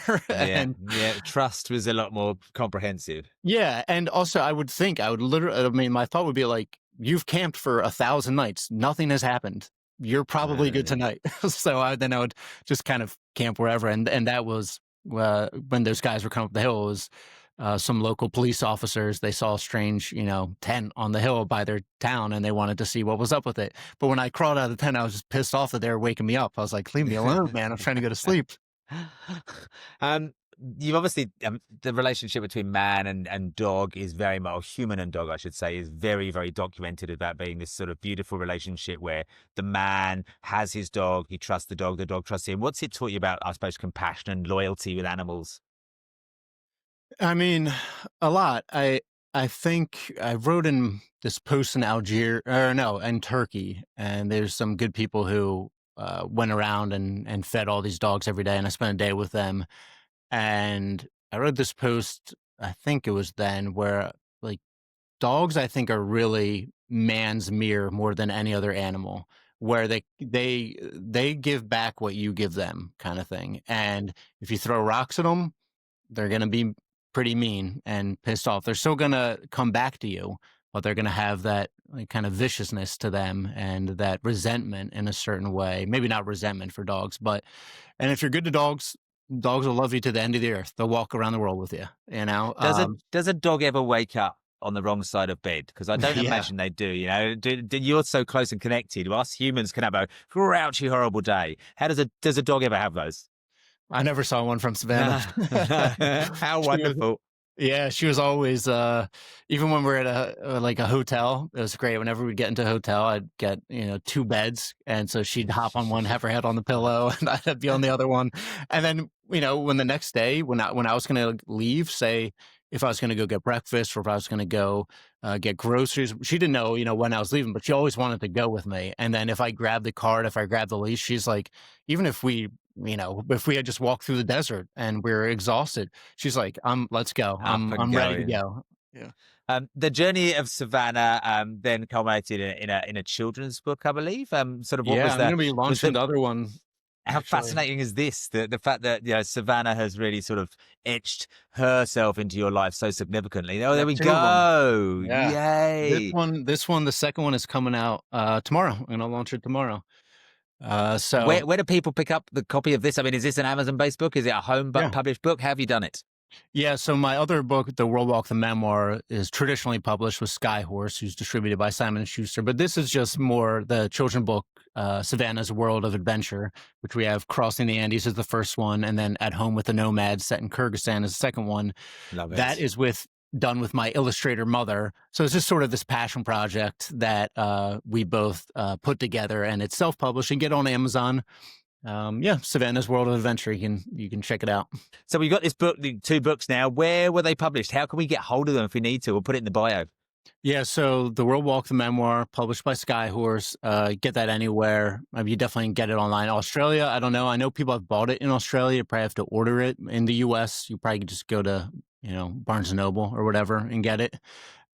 Trust was a lot more comprehensive. Yeah, and also I would literally, I mean, my thought would be like, you've camped for 1,000 nights, nothing has happened. You're probably good tonight. So I would just kind of camp wherever, and that was when those guys were coming up the hill. It was some local police officers. They saw a strange, tent on the hill by their town, and they wanted to see what was up with it. But when I crawled out of the tent, I was just pissed off that they were waking me up. I was like, "Leave me alone, man! I'm trying to go to sleep." You've obviously the relationship between man and dog is very much, human and dog, I should say, is very, very documented about being this sort of beautiful relationship where the man has his dog, he trusts the dog trusts him. What's it taught you about, I suppose, compassion and loyalty with animals? I mean, a lot. I think I wrote in this post in in Turkey, and there's some good people who went around and fed all these dogs every day, and I spent a day with them. And I wrote this post, I think it was then, where like dogs, I think, are really man's mirror more than any other animal, where they give back what you give them, kind of thing. And if you throw rocks at them, they're going to be pretty mean and pissed off. They're still going to come back to you, but they're going to have that kind of viciousness to them and that resentment in a certain way. Maybe not resentment for dogs, and if you're good to dogs, dogs will love you to the end of the earth. They'll walk around the world with you, Does a dog ever wake up on the wrong side of bed? Because I don't imagine they do. You're so close and connected. Us humans can have a grouchy, horrible day. How does a dog ever have those? I never saw one from Savannah. How wonderful. She was always, even when we're at a hotel, it was great. Whenever we'd get into a hotel, I'd get, 2 beds. And so she'd hop on one, have her head on the pillow, and I'd be on the other one. And then when the next day, when I was going to leave, say if I was going to go get breakfast or if I was going to go get groceries, she didn't know, when I was leaving, but she always wanted to go with me. And then if I grabbed the card, if I grabbed the leash, she's like, even if we had just walked through the desert and we're exhausted, she's like, let's go. Up and I'm ready to going. go. Yeah. The journey of Savannah then culminated in a children's book, I believe. Sort of what Yeah. was I'm going to be was launching the the other one. how Actually. fascinating is this? The fact that Savannah has really sort of etched herself into your life so significantly. Oh, Yeah. there we 2 of them. go! Yeah. Yay! This one, the second one is coming out tomorrow, and I'll launch it tomorrow. So Where do people pick up the copy of this? I mean, is this an Amazon-based book? Is it a home yeah. published book? How have you done it? Yeah, so my other book, The World Walk, the memoir, is traditionally published with Skyhorse, who's distributed by Simon & Schuster. But this is just more the children's book, Savannah's World of Adventure, which we have Crossing the Andes is the first one, and then At Home with the Nomads, set in Kyrgyzstan, is the second one. Love it. That is done with my illustrator mother. So it's just sort of this passion project that we both put together, and it's self-published and get on Amazon. Savannah's World of Adventure. You can check it out. So we've got this book, the 2 books now. Where were they published? How can we get hold of them if we need to? We'll put it in the bio. Yeah, so The World Walk, the memoir, published by Skyhorse. Get that anywhere. You definitely can get it online. Australia, I don't know. I know people have bought it in Australia. You probably have to order it. In the US, you probably could just go to, Barnes & Noble or whatever and get it.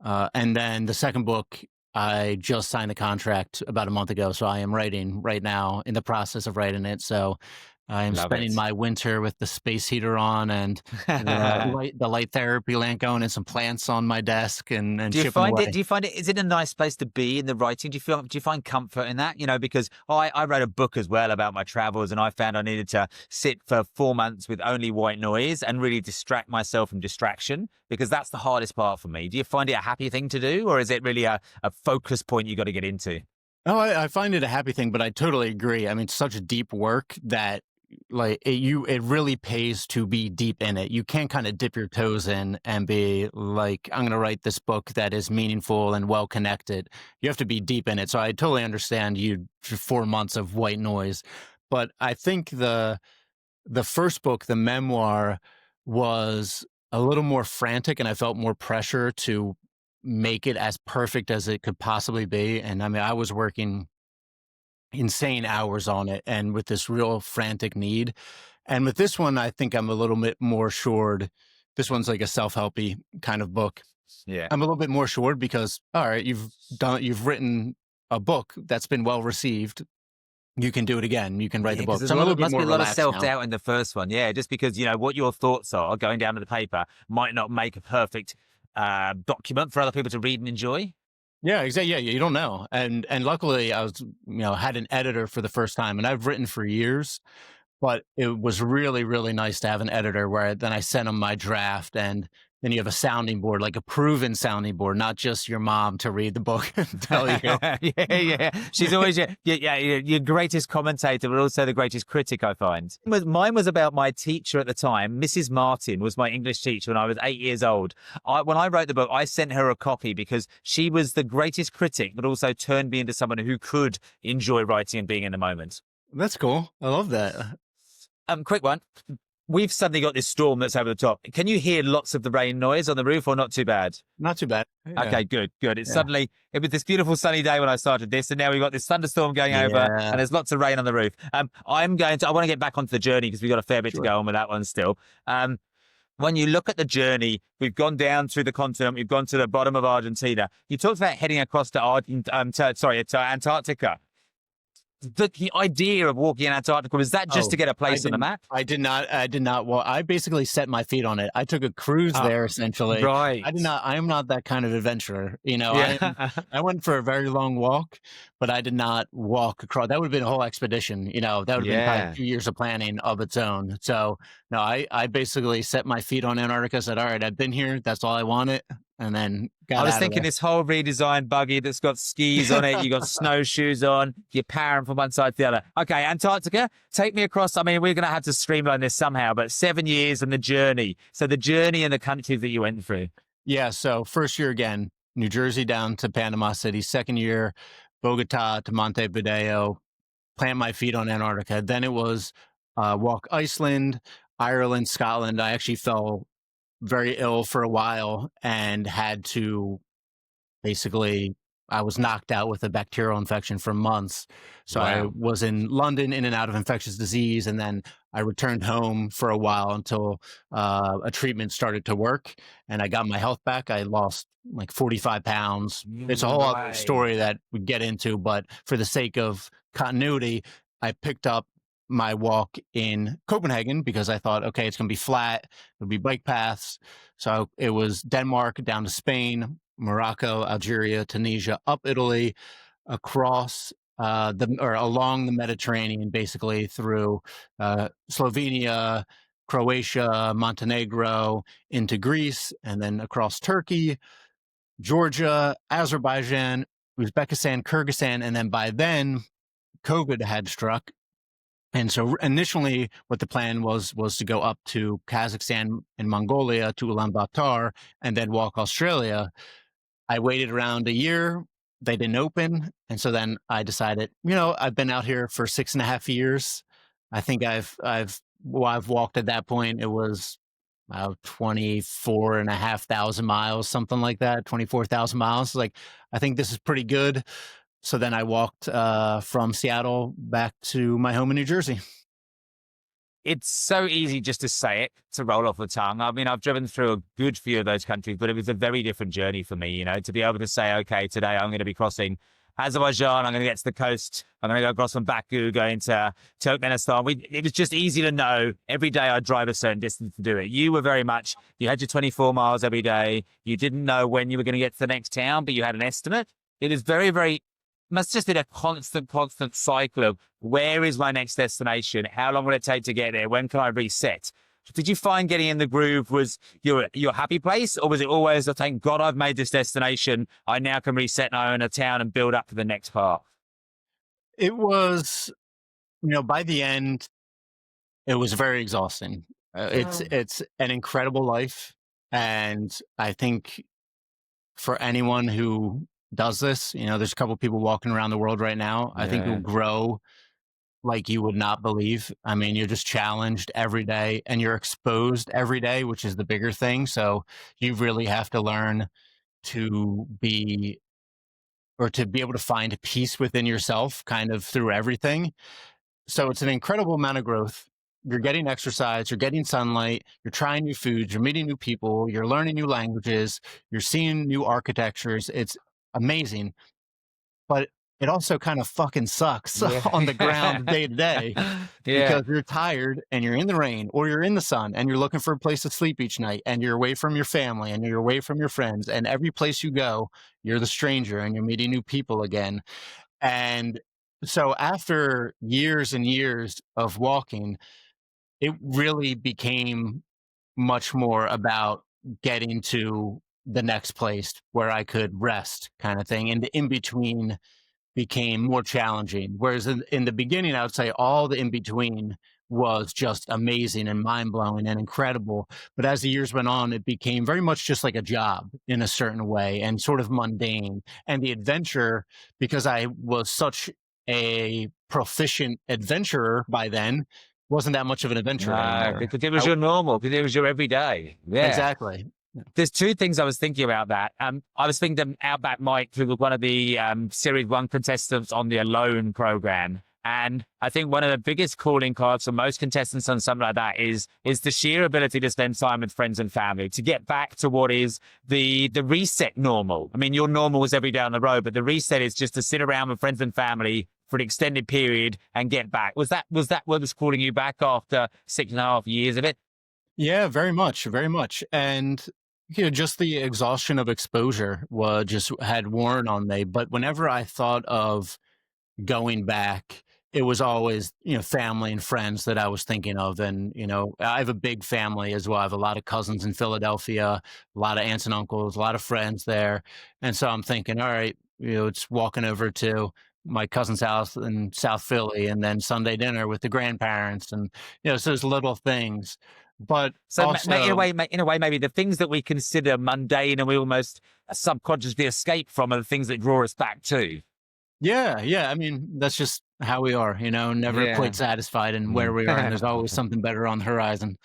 And then the second book, I just signed the contract about a month ago. So I am writing right now, in the process of writing it. So I'm Love spending it. my winter with the space heater on and the light therapy lamp going and some plants on my desk and Do you chipping find away. it? Do you find it? Is it a nice place to be in the writing? Do you find comfort in that? Because I wrote a book as well about my travels, and I found I needed to sit for 4 months with only white noise and really distract myself from distraction, because that's the hardest part for me. Do you find it a happy thing to do, or is it really a focus point you got to get into? Oh, I find it a happy thing, but I totally agree. I mean, it's such deep work that it really pays to be deep in it. You can't kind of dip your toes in and be like, I'm going to write this book that is meaningful and well connected. You have to be deep in it. So I totally understand you 4 months of white noise, but I think the first book, the memoir, was a little more frantic, and I felt more pressure to make it as perfect as it could possibly be. And I mean, I was working insane hours on it and with this real frantic need. And with this one, I think I'm a little bit more assured. This one's like a self-helpy kind of book. Yeah. I'm a little bit more assured because, all right, you've written a book that's been well received. You can do it again. You can write the book. There's So I'm a little bit must more be a lot of relaxed now. self-doubt in the first one. Yeah, just because, what your thoughts are going down to the paper might not make a perfect document for other people to read and enjoy. Yeah, exactly. Yeah, you don't know. And luckily I was, had an editor for the first time, and I've written for years, but it was really, really nice to have an editor where then I sent them my draft, and then you have a sounding board, like a proven sounding board, not just your mom to read the book and tell you. Yeah. She's always your greatest commentator, but also the greatest critic, I find. Mine was about my teacher at the time. Mrs. Martin was my English teacher when I was 8 years old. When I wrote the book, I sent her a copy because she was the greatest critic, but also turned me into someone who could enjoy writing and being in the moment. That's cool. I love that. Quick one. We've suddenly got this storm that's over the top. Can you hear lots of the rain noise on the roof, or not too bad? Not too bad. Yeah. Okay, good. It was this beautiful sunny day when I started this, and now we've got this thunderstorm going over, and there's lots of rain on the roof. I want to get back onto the journey because we've got a fair bit to go on with that one still. When you look at the journey, we've gone down through the continent, we've gone to the bottom of Argentina. You talked about heading across to Antarctica. The idea of walking in Antarctica, was that just to get a place on the map? I did not. Well, I basically set my feet on it. I took a cruise there, essentially. Right. I am not that kind of adventurer. Yeah. I went for a very long walk, but I did not walk across. That would have been a whole expedition. That would have been probably 2 years of planning of its own. So no, I basically set my feet on Antarctica, said, all right, I've been here. That's all I wanted. And then I was thinking this whole redesigned buggy that's got skis on it, you got snowshoes on, you're powering from one side to the other. Okay, Antarctica, take me across. I mean, we're going to have to streamline this somehow, but 7 years and the journey. So the journey and the countries that you went through. Yeah, so first year again, New Jersey down to Panama City. Second year, Bogota to Montevideo, plant my feet on Antarctica. Then it was walk Iceland, Ireland, Scotland, I actually fell very ill for a while and had to basically, I was knocked out with a bacterial infection for months. So I Wow. was in London in and out of infectious disease. And then I returned home for a while until a treatment started to work and I got my health back. I lost like 45 pounds. It's a whole other Right. story that we get into, but for the sake of continuity, I picked up my walk in Copenhagen because I thought, okay, it's going to be flat, it'll be bike paths. So it was Denmark down to Spain, Morocco, Algeria, Tunisia, up Italy, across or along the Mediterranean, basically through Slovenia, Croatia, Montenegro, into Greece, and then across Turkey, Georgia, Azerbaijan, Uzbekistan, Kyrgyzstan, and then by then COVID had struck. And so initially what the plan was to go up to Kazakhstan and Mongolia to Ulaanbaatar and then walk Australia. I waited around a year. They didn't open. And so then I decided, I've been out here for 6.5 years. I think I've walked at that point. It was about 24,500 miles, something like that, 24,000 miles. Like, I think this is pretty good. So then I walked from Seattle back to my home in New Jersey. It's so easy just to say it, to roll off the tongue. I mean, I've driven through a good few of those countries, but it was a very different journey for me, to be able to say, okay, today I'm going to be crossing Azerbaijan, I'm going to get to the coast, I'm going to go across from Baku, going to Turkmenistan. It was just easy to know every day I'd drive a certain distance to do it. You were very much, you had your 24 miles every day. You didn't know when you were going to get to the next town, but you had an estimate. It is very, very, must just been a constant cycle of where is my next destination? How long will it take to get there? When can I reset? Did you find getting in the groove was your happy place, or was it always, oh, thank God I've made this destination, I now can reset and I own a town and build up for the next part? It was, by the end, it was very exhausting. It's an incredible life, and I think for anyone who does this, there's a couple people walking around the world right now. I think you'll grow like you would not believe. I mean, you're just challenged every day and you're exposed every day, which is the bigger thing. So you really have to learn to be able to find peace within yourself kind of through everything. So it's an incredible amount of growth. You're getting exercise, you're getting sunlight, you're trying new foods, you're meeting new people, you're learning new languages, you're seeing new architectures. It's amazing. But it also kind of fucking sucks on the ground day to day because you're tired and you're in the rain or you're in the sun and you're looking for a place to sleep each night and you're away from your family and you're away from your friends. And every place you go, you're the stranger and you're meeting new people again. And so after years and years of walking, it really became much more about getting to the next place where I could rest kind of thing. And the in between became more challenging. Whereas in the beginning, I would say all the in between was just amazing and mind blowing and incredible. But as the years went on, it became very much just like a job in a certain way and sort of mundane. And the adventure, because I was such a proficient adventurer by then, wasn't that much of an adventure anymore. Because it was your normal, because it was your everyday. Yeah. Exactly. There's two things I was thinking about that. I was thinking of Outback Mike, who was one of the Series 1 contestants on the Alone program. And I think one of the biggest calling cards for most contestants on something like that is the sheer ability to spend time with friends and family, to get back to what is the reset normal. I mean, your normal was every day on the road, but the reset is just to sit around with friends and family for an extended period and get back. Was that what was calling you back after 6.5 years of it? Yeah, very much, very much. And just the exhaustion of exposure just had worn on me. But whenever I thought of going back, it was always, family and friends that I was thinking of. And, I have a big family as well. I have a lot of cousins in Philadelphia, a lot of aunts and uncles, a lot of friends there. And so I'm thinking, all right, it's walking over to my cousin's house in South Philly and then Sunday dinner with the grandparents. And, so there's little things. But so also, in a way, maybe the things that we consider mundane and we almost subconsciously escape from are the things that draw us back too. Yeah. I mean, that's just how we are, never quite Yeah. satisfied in where we are, and there's always something better on the horizon.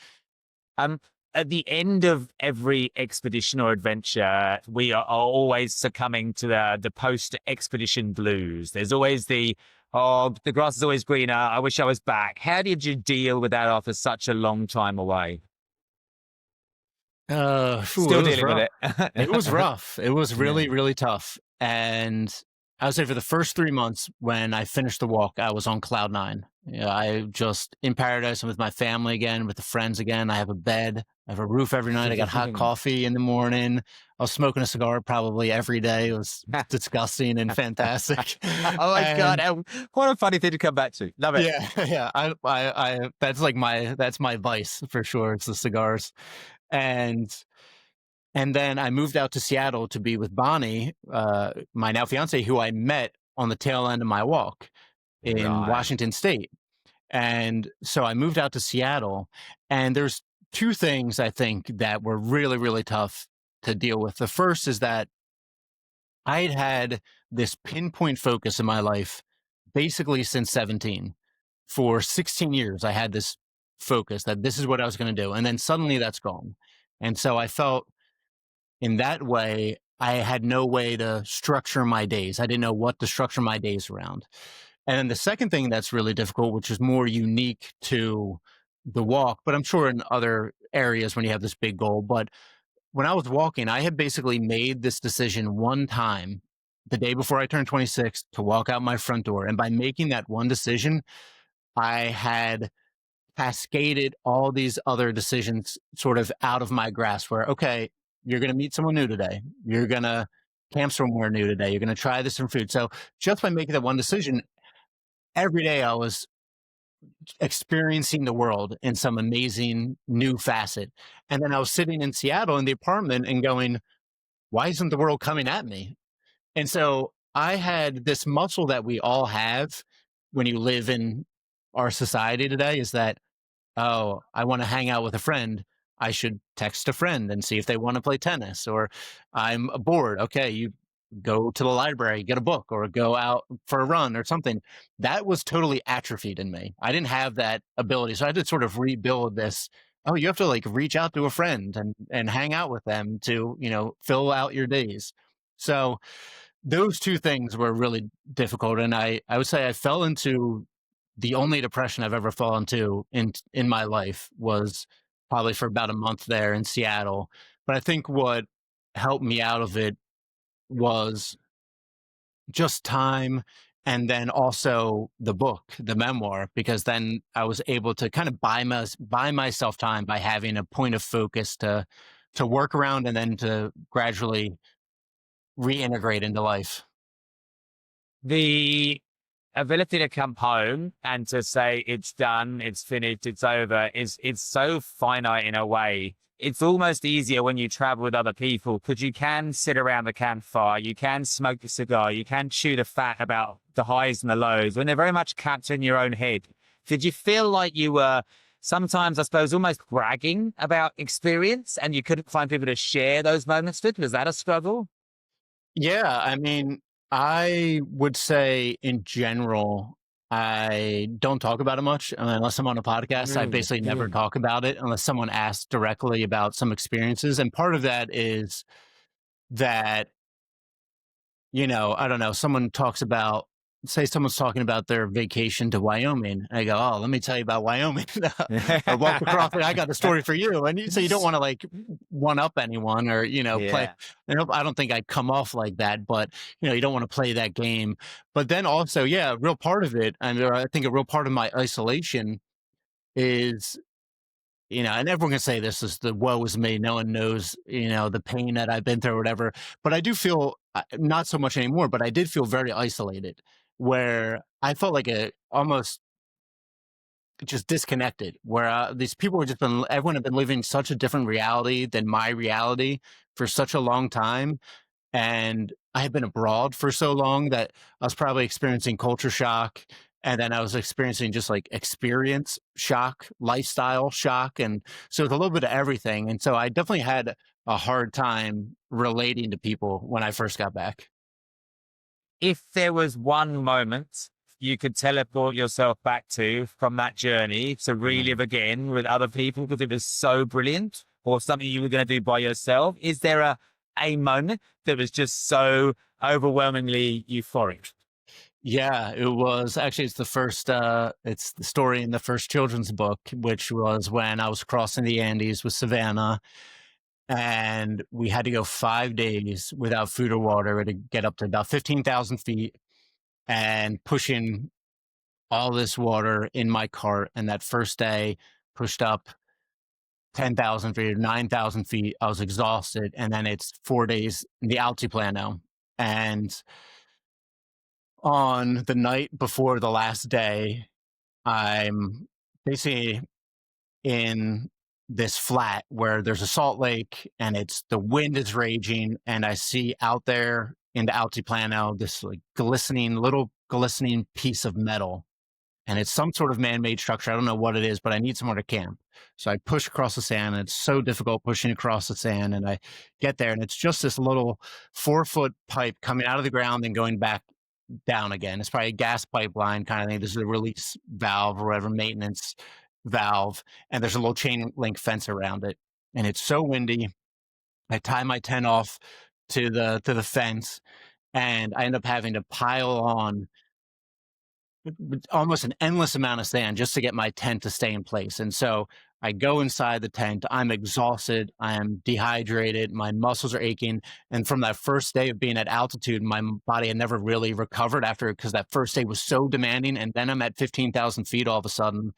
Um, at the end of every expedition or adventure, we are always succumbing to the post-expedition blues. There's always oh, the grass is always greener. I wish I was back. How did you deal with that after such a long time away? It Still was dealing with rough. it. It was rough. It was Yeah. really, really tough. And I would say for the first 3 months when I finished the walk, I was on cloud nine. I just in paradise. I'm with my family again, with the friends again. I have a bed, I have a roof every night. I got hot coffee in the morning. I was smoking a cigar probably every day. It was disgusting and fantastic. Oh my God. And What a funny thing to come back to. Love it. yeah, yeah. That's like that's my vice for sure. It's the cigars. And and then I moved out to Seattle to be with Bonnie, my now fiance, who I met on the tail end of my walk in Right. Washington State. And so I moved out to Seattle. And there's two things I think that were really, really tough to deal with. The first is that I had this pinpoint focus in my life basically since 17. For 16 years, I had this focus that this is what I was going to do. And then suddenly that's gone. And so I felt in that way, I had no way to structure my days. I didn't know what to structure my days around. And then the second thing that's really difficult, which is more unique to the walk, but I'm sure in other areas when you have this big goal. But when I was walking, I had basically made this decision one time the day before I turned 26 to walk out my front door. And by making that one decision, I had cascaded all these other decisions sort of out of my grasp where, okay, you're going to meet someone new today. You're going to camp somewhere new today. You're going to try this from food. So just by making that one decision, every day I was experiencing the world in some amazing new facet. And then I was sitting in Seattle in the apartment and going, why isn't the world coming at me? And so I had this muscle that we all have when you live in our society today is that, oh, I want to hang out with a friend. I should text a friend and see if they want to play tennis. Or I'm bored. Okay, you go to the library, get a book, or go out for a run or something. That was totally atrophied in me. I didn't have that ability. So I had to sort of rebuild this. Oh, you have to like reach out to a friend and hang out with them to, fill out your days. So those two things were really difficult. And I would say I fell into the only depression I've ever fallen to in my life was probably for about a month there in Seattle. But I think what helped me out of it was just time and then also the book, the memoir, because then I was able to kind of buy myself time by having a point of focus to work around and then to gradually reintegrate into life. The ability to come home and to say it's done, it's finished, it's over is it's so finite in a way. It's almost easier when you travel with other people because you can sit around the campfire, you can smoke a cigar, you can chew the fat about the highs and the lows when they're very much captured in your own head. Did you feel like you were sometimes, I suppose, almost bragging about experience and you couldn't find people to share those moments with? Was that a struggle? Yeah, I mean, I would say in general, I don't talk about it much unless I'm on a podcast. I Mm, basically never mm. talk about it unless someone asks directly about some experiences. And part of that is that I don't know, someone talks about, say someone's talking about their vacation to Wyoming. I go, oh, let me tell you about Wyoming. Or walk across, I got a story for you. And so you don't want to like one up anyone or, play. Yeah. I don't think I'd come off like that, but, you don't want to play that game. But then also, yeah, a real part of it, and I think a real part of my isolation is and everyone can say this is the woe is me. No one knows, the pain that I've been through or whatever. But I do feel not so much anymore, but I did feel very isolated where I felt like almost just disconnected where these people everyone had been living such a different reality than my reality for such a long time. And I had been abroad for so long that I was probably experiencing culture shock. And then I was experiencing just like experience shock, lifestyle shock. And so it's a little bit of everything. And so I definitely had a hard time relating to people when I first got back. If there was one moment you could teleport yourself back to from that journey to relive again with other people because it was so brilliant, or something you were going to do by yourself? Is there a moment that was just so overwhelmingly euphoric? Yeah, it was actually, it's the first, it's the story in the first children's book, which was when I was crossing the Andes with Savannah, and we had to go 5 days without food or water to get up to about 15,000 feet, and pushing all this water in my cart. And that first day, pushed up 10,000 feet, 9,000 feet. I was exhausted. And then it's 4 days in the Altiplano. And on the night before the last day, I'm basically in this flat where there's a salt lake and it's the wind is raging, and I see out there in the Altiplano this like little glistening piece of metal, and it's some sort of man-made structure. I don't know what it is, but I need somewhere to camp. So I push across the sand, and it's so difficult pushing across the sand. And I get there, and it's just this little 4-foot pipe coming out of the ground and going back down again. It's probably a gas pipeline kind of thing. This is a release valve or whatever, maintenance valve, and there's a little chain link fence around it. And it's so windy. I tie my tent off to the fence, and I end up having to pile on almost an endless amount of sand just to get my tent to stay in place. And so I go inside the tent. I'm exhausted. I am dehydrated. My muscles are aching. And from that first day of being at altitude, my body had never really recovered after, because that first day was so demanding. And then I'm at 15,000 feet all of a sudden.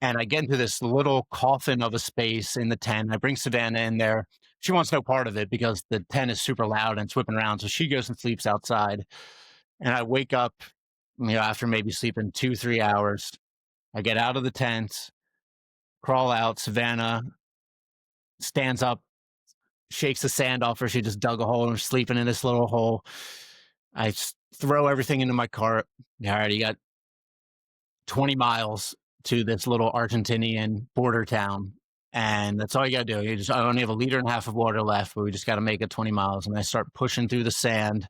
And I get into this little coffin of a space in the tent. I bring Savannah in there. She wants no part of it because the tent is super loud and it's whipping around. So she goes and sleeps outside. And I wake up, after maybe sleeping 2-3 hours. I get out of the tent, crawl out. Savannah stands up, shakes the sand off her. She just dug a hole and was sleeping in this little hole. I throw everything into my cart. All right, you got 20 miles to this little Argentinian border town. And that's all you got to do. I only have 1.5 liters of water left, but we just got to make it 20 miles. And I start pushing through the sand.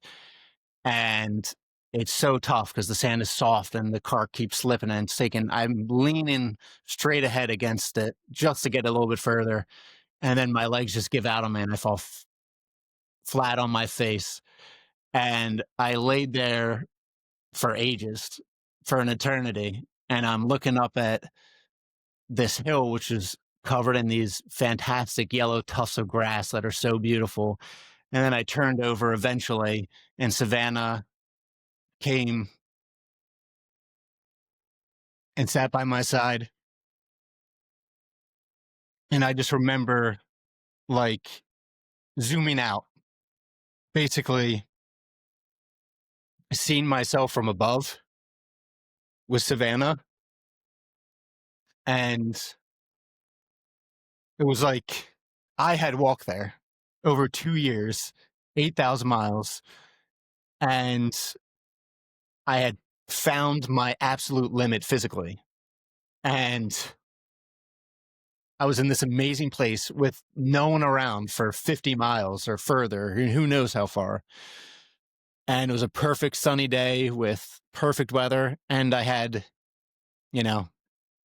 And it's so tough because the sand is soft and the cart keeps slipping, and it's taking, I'm leaning straight ahead against it just to get a little bit further. And then my legs just give out on me and I fall flat on my face. And I laid there for ages, for an eternity. And I'm looking up at this hill, which is covered in these fantastic yellow tufts of grass that are so beautiful. And then I turned over eventually, and Savannah came and sat by my side. And I just remember like zooming out, basically seeing myself from above with Savannah. And it was like I had walked there over 2 years, 8,000 miles, and I had found my absolute limit physically. And I was in this amazing place with no one around for 50 miles or further, and who knows how far. And it was a perfect sunny day with perfect weather. And I had,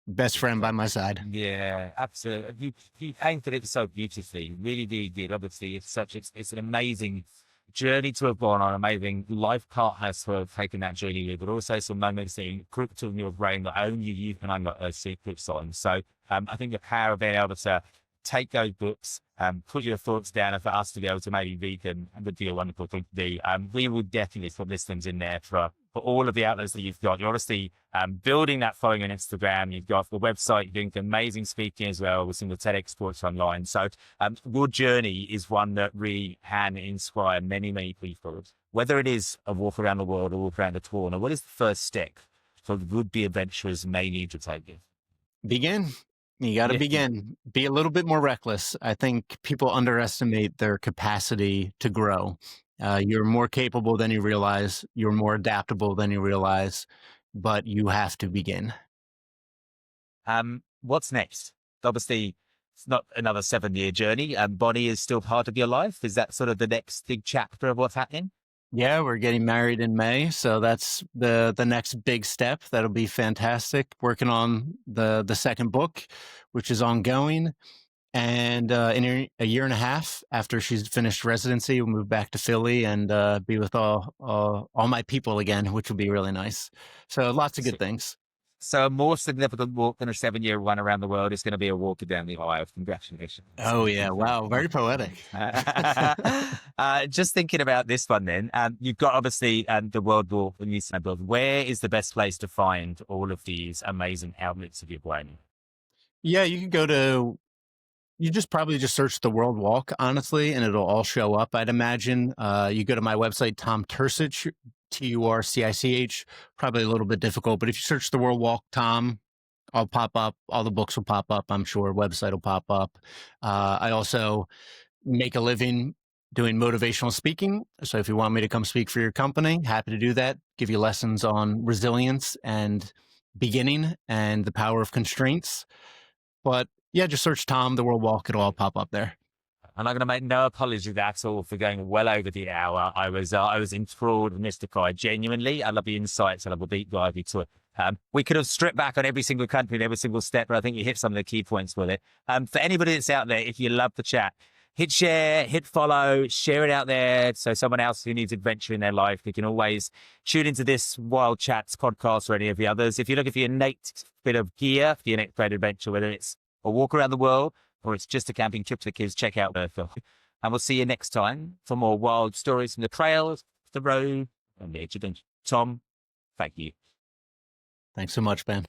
best friend by my side. Yeah, absolutely. You painted it so beautifully. You really, really did. Obviously, it's an amazing journey to have gone on, amazing life path has to have taken that journey with, but also some moments that encrypted in your brain that only you can unlock those secrets on. So I think the power of being able to take those books, put your thoughts down, and for us to be able to maybe read them would be a wonderful thing to do. We will definitely put listings in there for all of the outlets that you've got. You're obviously building that following on Instagram. You've got the website, you're doing amazing speaking as well with some of the TEDx talks online. So your journey is one that really can inspire many, many people, whether it is a walk around the world or walk around the tour. Now, what is the first step for would-be adventurers may need to take it? Begin. You got to begin. Be a little bit more reckless. I think people underestimate their capacity to grow. You're more capable than you realize. You're more adaptable than you realize, but you have to begin. What's next? Obviously, it's not another 7-year journey. Bonnie is still part of your life. Is that sort of the next big chapter of what's happening? Yeah, we're getting married in May, so that's the next big step. That'll be fantastic. Working on the second book, which is ongoing, and a year and a half after she's finished residency, we'll move back to Philly and be with all my people again, which will be really nice. So lots of good things. So a more significant walk than a 7-year run around the world is going to be a walk down the aisle. Congratulations. Oh yeah, wow, very poetic. Just thinking about this one then, you've got obviously the World Walk and New Zealand Build. Where is the best place to find all of these amazing outlets of your brain? Yeah, you could go to you just probably just search the World Walk, honestly, and it'll all show up, I'd imagine. You go to my website, Tom Turcich, Turcich, probably a little bit difficult, but if you search the World Walk, Tom, I'll pop up. All the books will pop up, I'm sure. Website will pop up. I also make a living doing motivational speaking. So if you want me to come speak for your company, happy to do that. Give you lessons on resilience and beginning and the power of constraints. But yeah, just search Tom, the World Walk. It'll all pop up there. And I'm going to make no apology at all for going well over the hour. I was enthralled and mystified. Genuinely, I love the insights. I love the deep dive into it. We could have stripped back on every single country and every single step, but I think you hit some of the key points with it. For anybody that's out there, if you love the chat, hit share, hit follow, share it out there. So someone else who needs adventure in their life, you can always tune into this Wild Chats podcast or any of the others. If you're looking for your next bit of gear for your next great adventure, whether it's a walk around the world, or it's just a camping trip for the kids, check out Phil. And we'll see you next time for more wild stories from the trails, the road, and the edge of adventure. Tom, thank you. Thanks so much, Ben.